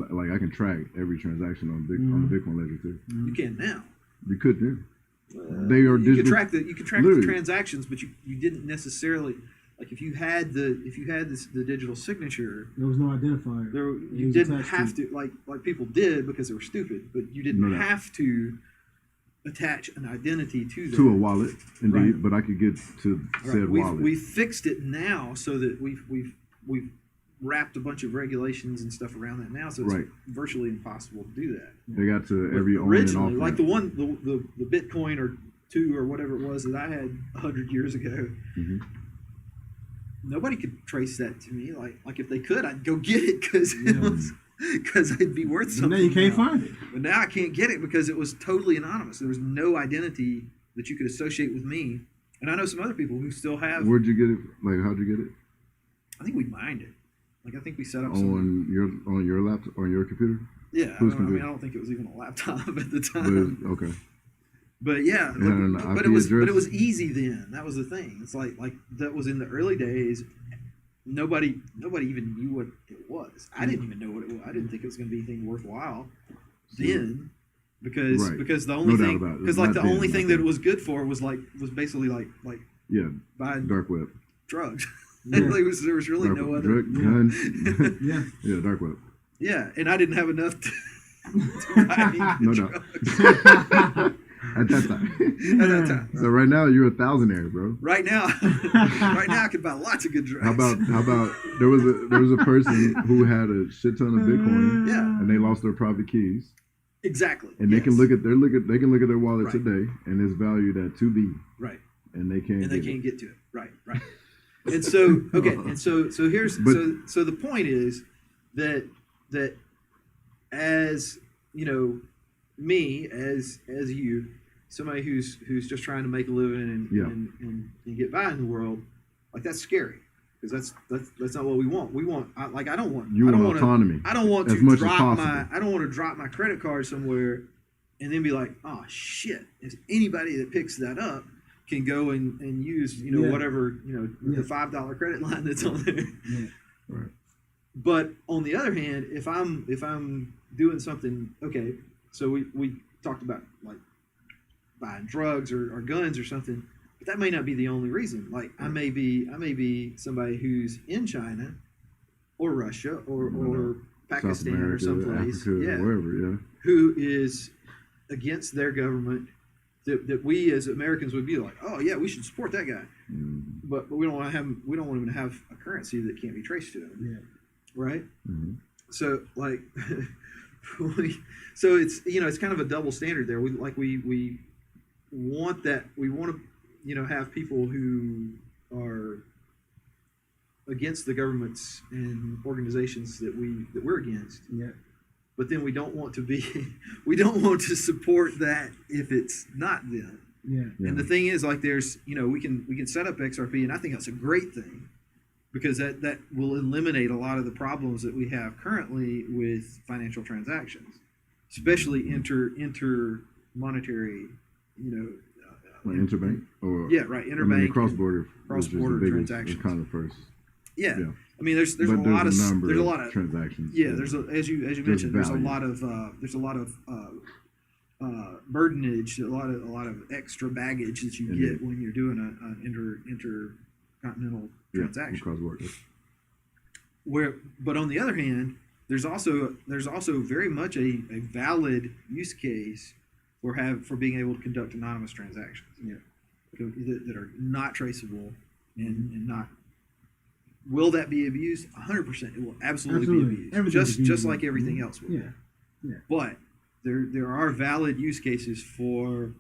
like I can track every transaction on on the Bitcoin ledger too. You can now. You could do. They are You digital. can track the Literally. transactions, but you didn't necessarily like if you had the digital signature. There was no identifier. There, It you was didn't attached have to like people did because they were stupid, but you didn't No doubt. have to attach an identity to that. To a wallet, indeed, Right. but I could get to Right. said wallet. We fixed it now so that we've wrapped a bunch of regulations and stuff around that now, so it's Right. virtually impossible to do that. They got to But every on and originally, off. like the ramp. one the Bitcoin or 2 or whatever it was that I had 100 years ago. Mhm. Nobody could trace that to me. Like if they could, I'd go get it because it'd be worth And something. now you can't now. find it. But now I can't get it because it was totally anonymous. There was no identity that you could associate with me. And I know some other people who still have. Where'd you get it? Like, how'd you get it? I think we mined it. Like I think we set up some. On your laptop, on your computer? Yeah, Whose I computer? don't think it was even a laptop at the But time. okay. But yeah, It had an but IP it was address? easy then. That was the thing. It's like that was in the early days. Nobody even knew what it was. I didn't even know what it was. I didn't think it was going to be anything worthwhile then, because Right. because the only No doubt thing about it. because like Not the then, only not thing that then. it was good for was basically like Yeah, buying dark web. drugs. Yeah. there was really Dark no web. other. Drug, gun. Yeah. Yeah, dark web. Yeah, and I didn't have enough to buy any No drugs. doubt. At that time. At that time. So right now you're a thousandaire, bro. Right now, I could buy lots of good drugs. How about there was a person who had a shit ton of Bitcoin, Yeah. and they lost their private keys, Exactly. and they yes. can look at their wallet Right. today, and it's valued at 2B, Right. and they can't. And they get can't it. get to it. Right. And so so here's But- so the point is that as you know, me as you, somebody who's just trying to make a living and get by in the world, like that's scary because that's not what we want. We want I don't want autonomy. I don't want as to much as drop possible. I don't want to drop my credit card somewhere and then be like, oh shit, is anybody that picks that up can go and use whatever the $5 credit line that's on there. Yeah. Right. But on the other hand, if I'm doing something, okay, so we talked about like buying drugs or guns or something, but that may not be the only reason. Like I may be somebody who's in China or Russia or Pakistan South America, or someplace, Africa, wherever, who is against their government. That we as Americans would be like, oh yeah, we should support that guy, but we don't want him to have a currency that can't be traced to him, right? Mm-hmm. So like, so it's it's kind of a double standard there. We want that, we want to have people who are against the governments and organizations that we're against. Yeah. But then we don't want to support that if it's not them. Yeah. And the thing is, like, there's, we can set up XRP, and I think that's a great thing because that will eliminate a lot of the problems that we have currently with financial transactions, especially monetary, like interbank or interbank, cross border transactions. Kind of first. Yeah. Yeah. I mean, there's a lot of transactions. Yeah, there's as you mentioned, there's a lot of burdenage, a lot of extra baggage that you get when you're doing an intercontinental transaction. Cross border. But on the other hand, there's also very much a valid use case for being able to conduct anonymous transactions. Yeah. That are not traceable and not. Will that be abused? 100%. It will absolutely be abused. Everything's Just like everything else will. Yeah. But there are valid use cases for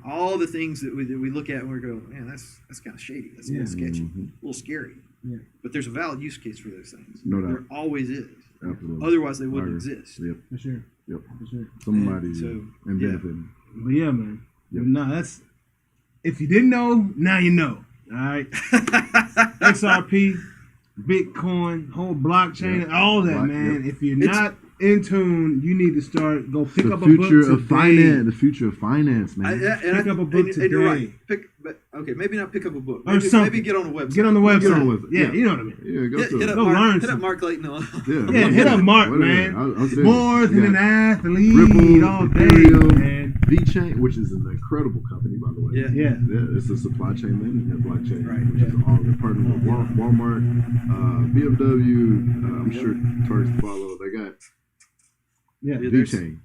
all the things that we look at and we go, man, that's kind of shady. That's a little sketchy, a little scary. Yeah. But there's a valid use case for those things. No doubt. There always is. Absolutely. Otherwise, they wouldn't exist. Yep. For sure. Yep. For sure. Somebody And benefiting. But yeah, man. Yep. No, that's if you didn't know, now you know. All right. XRP, Bitcoin, whole blockchain, all that, man. If you're not in tune, you need to go pick up a book today. The future of finance, man. Pick up a book today. You're right. Maybe not pick up a book. Or Maybe, something. maybe get on a website. Get on the website. Get on the website. Yeah, you know what I mean. Yeah, Hit up Go Mark, learn hit up something. Mark Clayton on. Yeah, hit up Mark, Whatever. man. I'll say More it. than an athlete Ripple, all day, Ethereum, man. VeChain, which is an incredible company, by the way. Yeah. It's a supply chain management blockchain, Right. which is all they're partnering with Walmart, BMW. I'm sure Target's follow. They got VeChain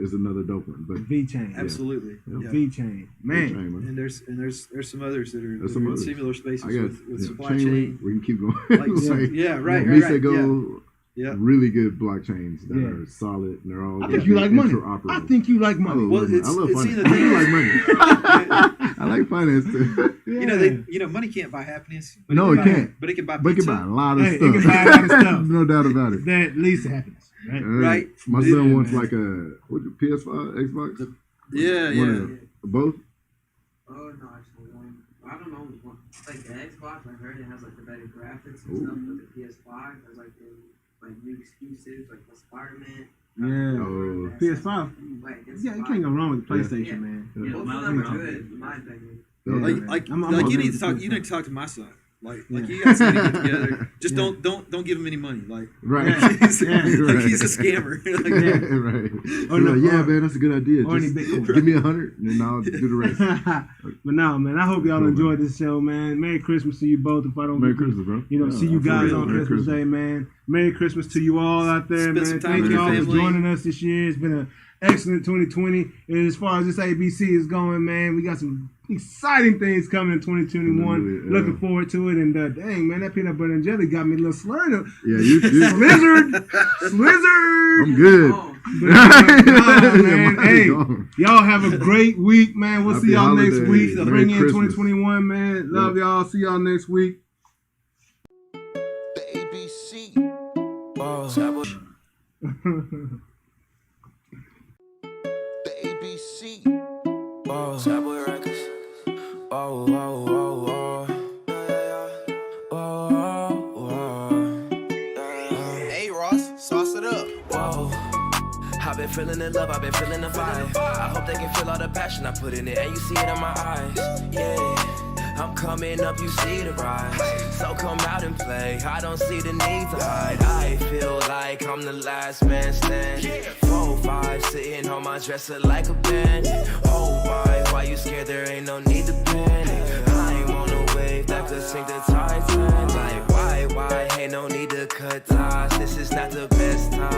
is another dope one, but VeChain. Absolutely. Yeah. VeChain. Man. VeChain, man. And there's some others that are, There's some in others. similar spaces I got with supply Chainlink. chain. We can keep going. Right. Misago, Yeah. really good blockchains that Yeah. are solid and they're all I think you like money. interoperable. I think you like money. Well, I love it's finance. either I thing- like money. I like finance too. Money can't buy happiness. But No, it can't. But it can buy But pizza. you can buy a lot of Hey, it stuff. can buy a lot of stuff. No doubt about it. That leads to happiness, right? Right. My son Yeah, wants man. like a PS5, Xbox. Yeah. Both. Oh no, actually one. I don't know. Like the Xbox, I heard it has like the better graphics and stuff, but the PS5 has like the new exclusives like the Spider-Man. Yeah. Oh. PS5. Like, Yeah, you can't go wrong with the PlayStation, man. Yeah, both of them are good, in my opinion. Yeah. Like I'm you need on to talk. the You need to talk to my son. Like Yeah. you guys need to get together. Just Yeah. don't give him any money. Like Right. Yeah. he's, Yeah. like he's a scammer. Like, Right. Yeah, man, that's a good idea. Or any Just Bitcoin. give me 100, and then I'll do the rest. But no, man, I hope y'all Cool, enjoyed man. this show, man. Merry Christmas to you both. If I don't Merry get to, Christmas, bro. you know, Yeah, see you guys absolutely. on Merry Christmas Day, man. Merry Christmas to you all out there, Spend man. some time Thank with your y'all for family. joining us this year. It's been an excellent 2020. And as far as this ABC is going, man, we got some exciting things coming in 2021. Yeah. Looking forward to it. And dang, man, that peanut butter and jelly got me a little slurred. Yeah, you Slizzard! I'm good. Oh, Man, Mine's hey, gone. y'all have a great week, man. We'll Happy see y'all next holidays. week. Merry Bring in Christmas. 2021, man. Love y'all. See y'all next week. The ABC. The ABC. Hey Ross, sauce it up. Whoa. I've been feeling the love, I've been feeling the vibe. I hope they can feel all the passion I put in it, and you see it in my eyes. Yeah, I'm coming up, you see the rise. So come out and play, I don't see the need to hide. I feel like I'm the last man standing. 4-5, sitting on my dresser like a bandit. Oh why you scared? There ain't no need to panic. I ain't on a wave that could sink the Titanic. Like why? Ain't no need to cut ties, this is not the best time.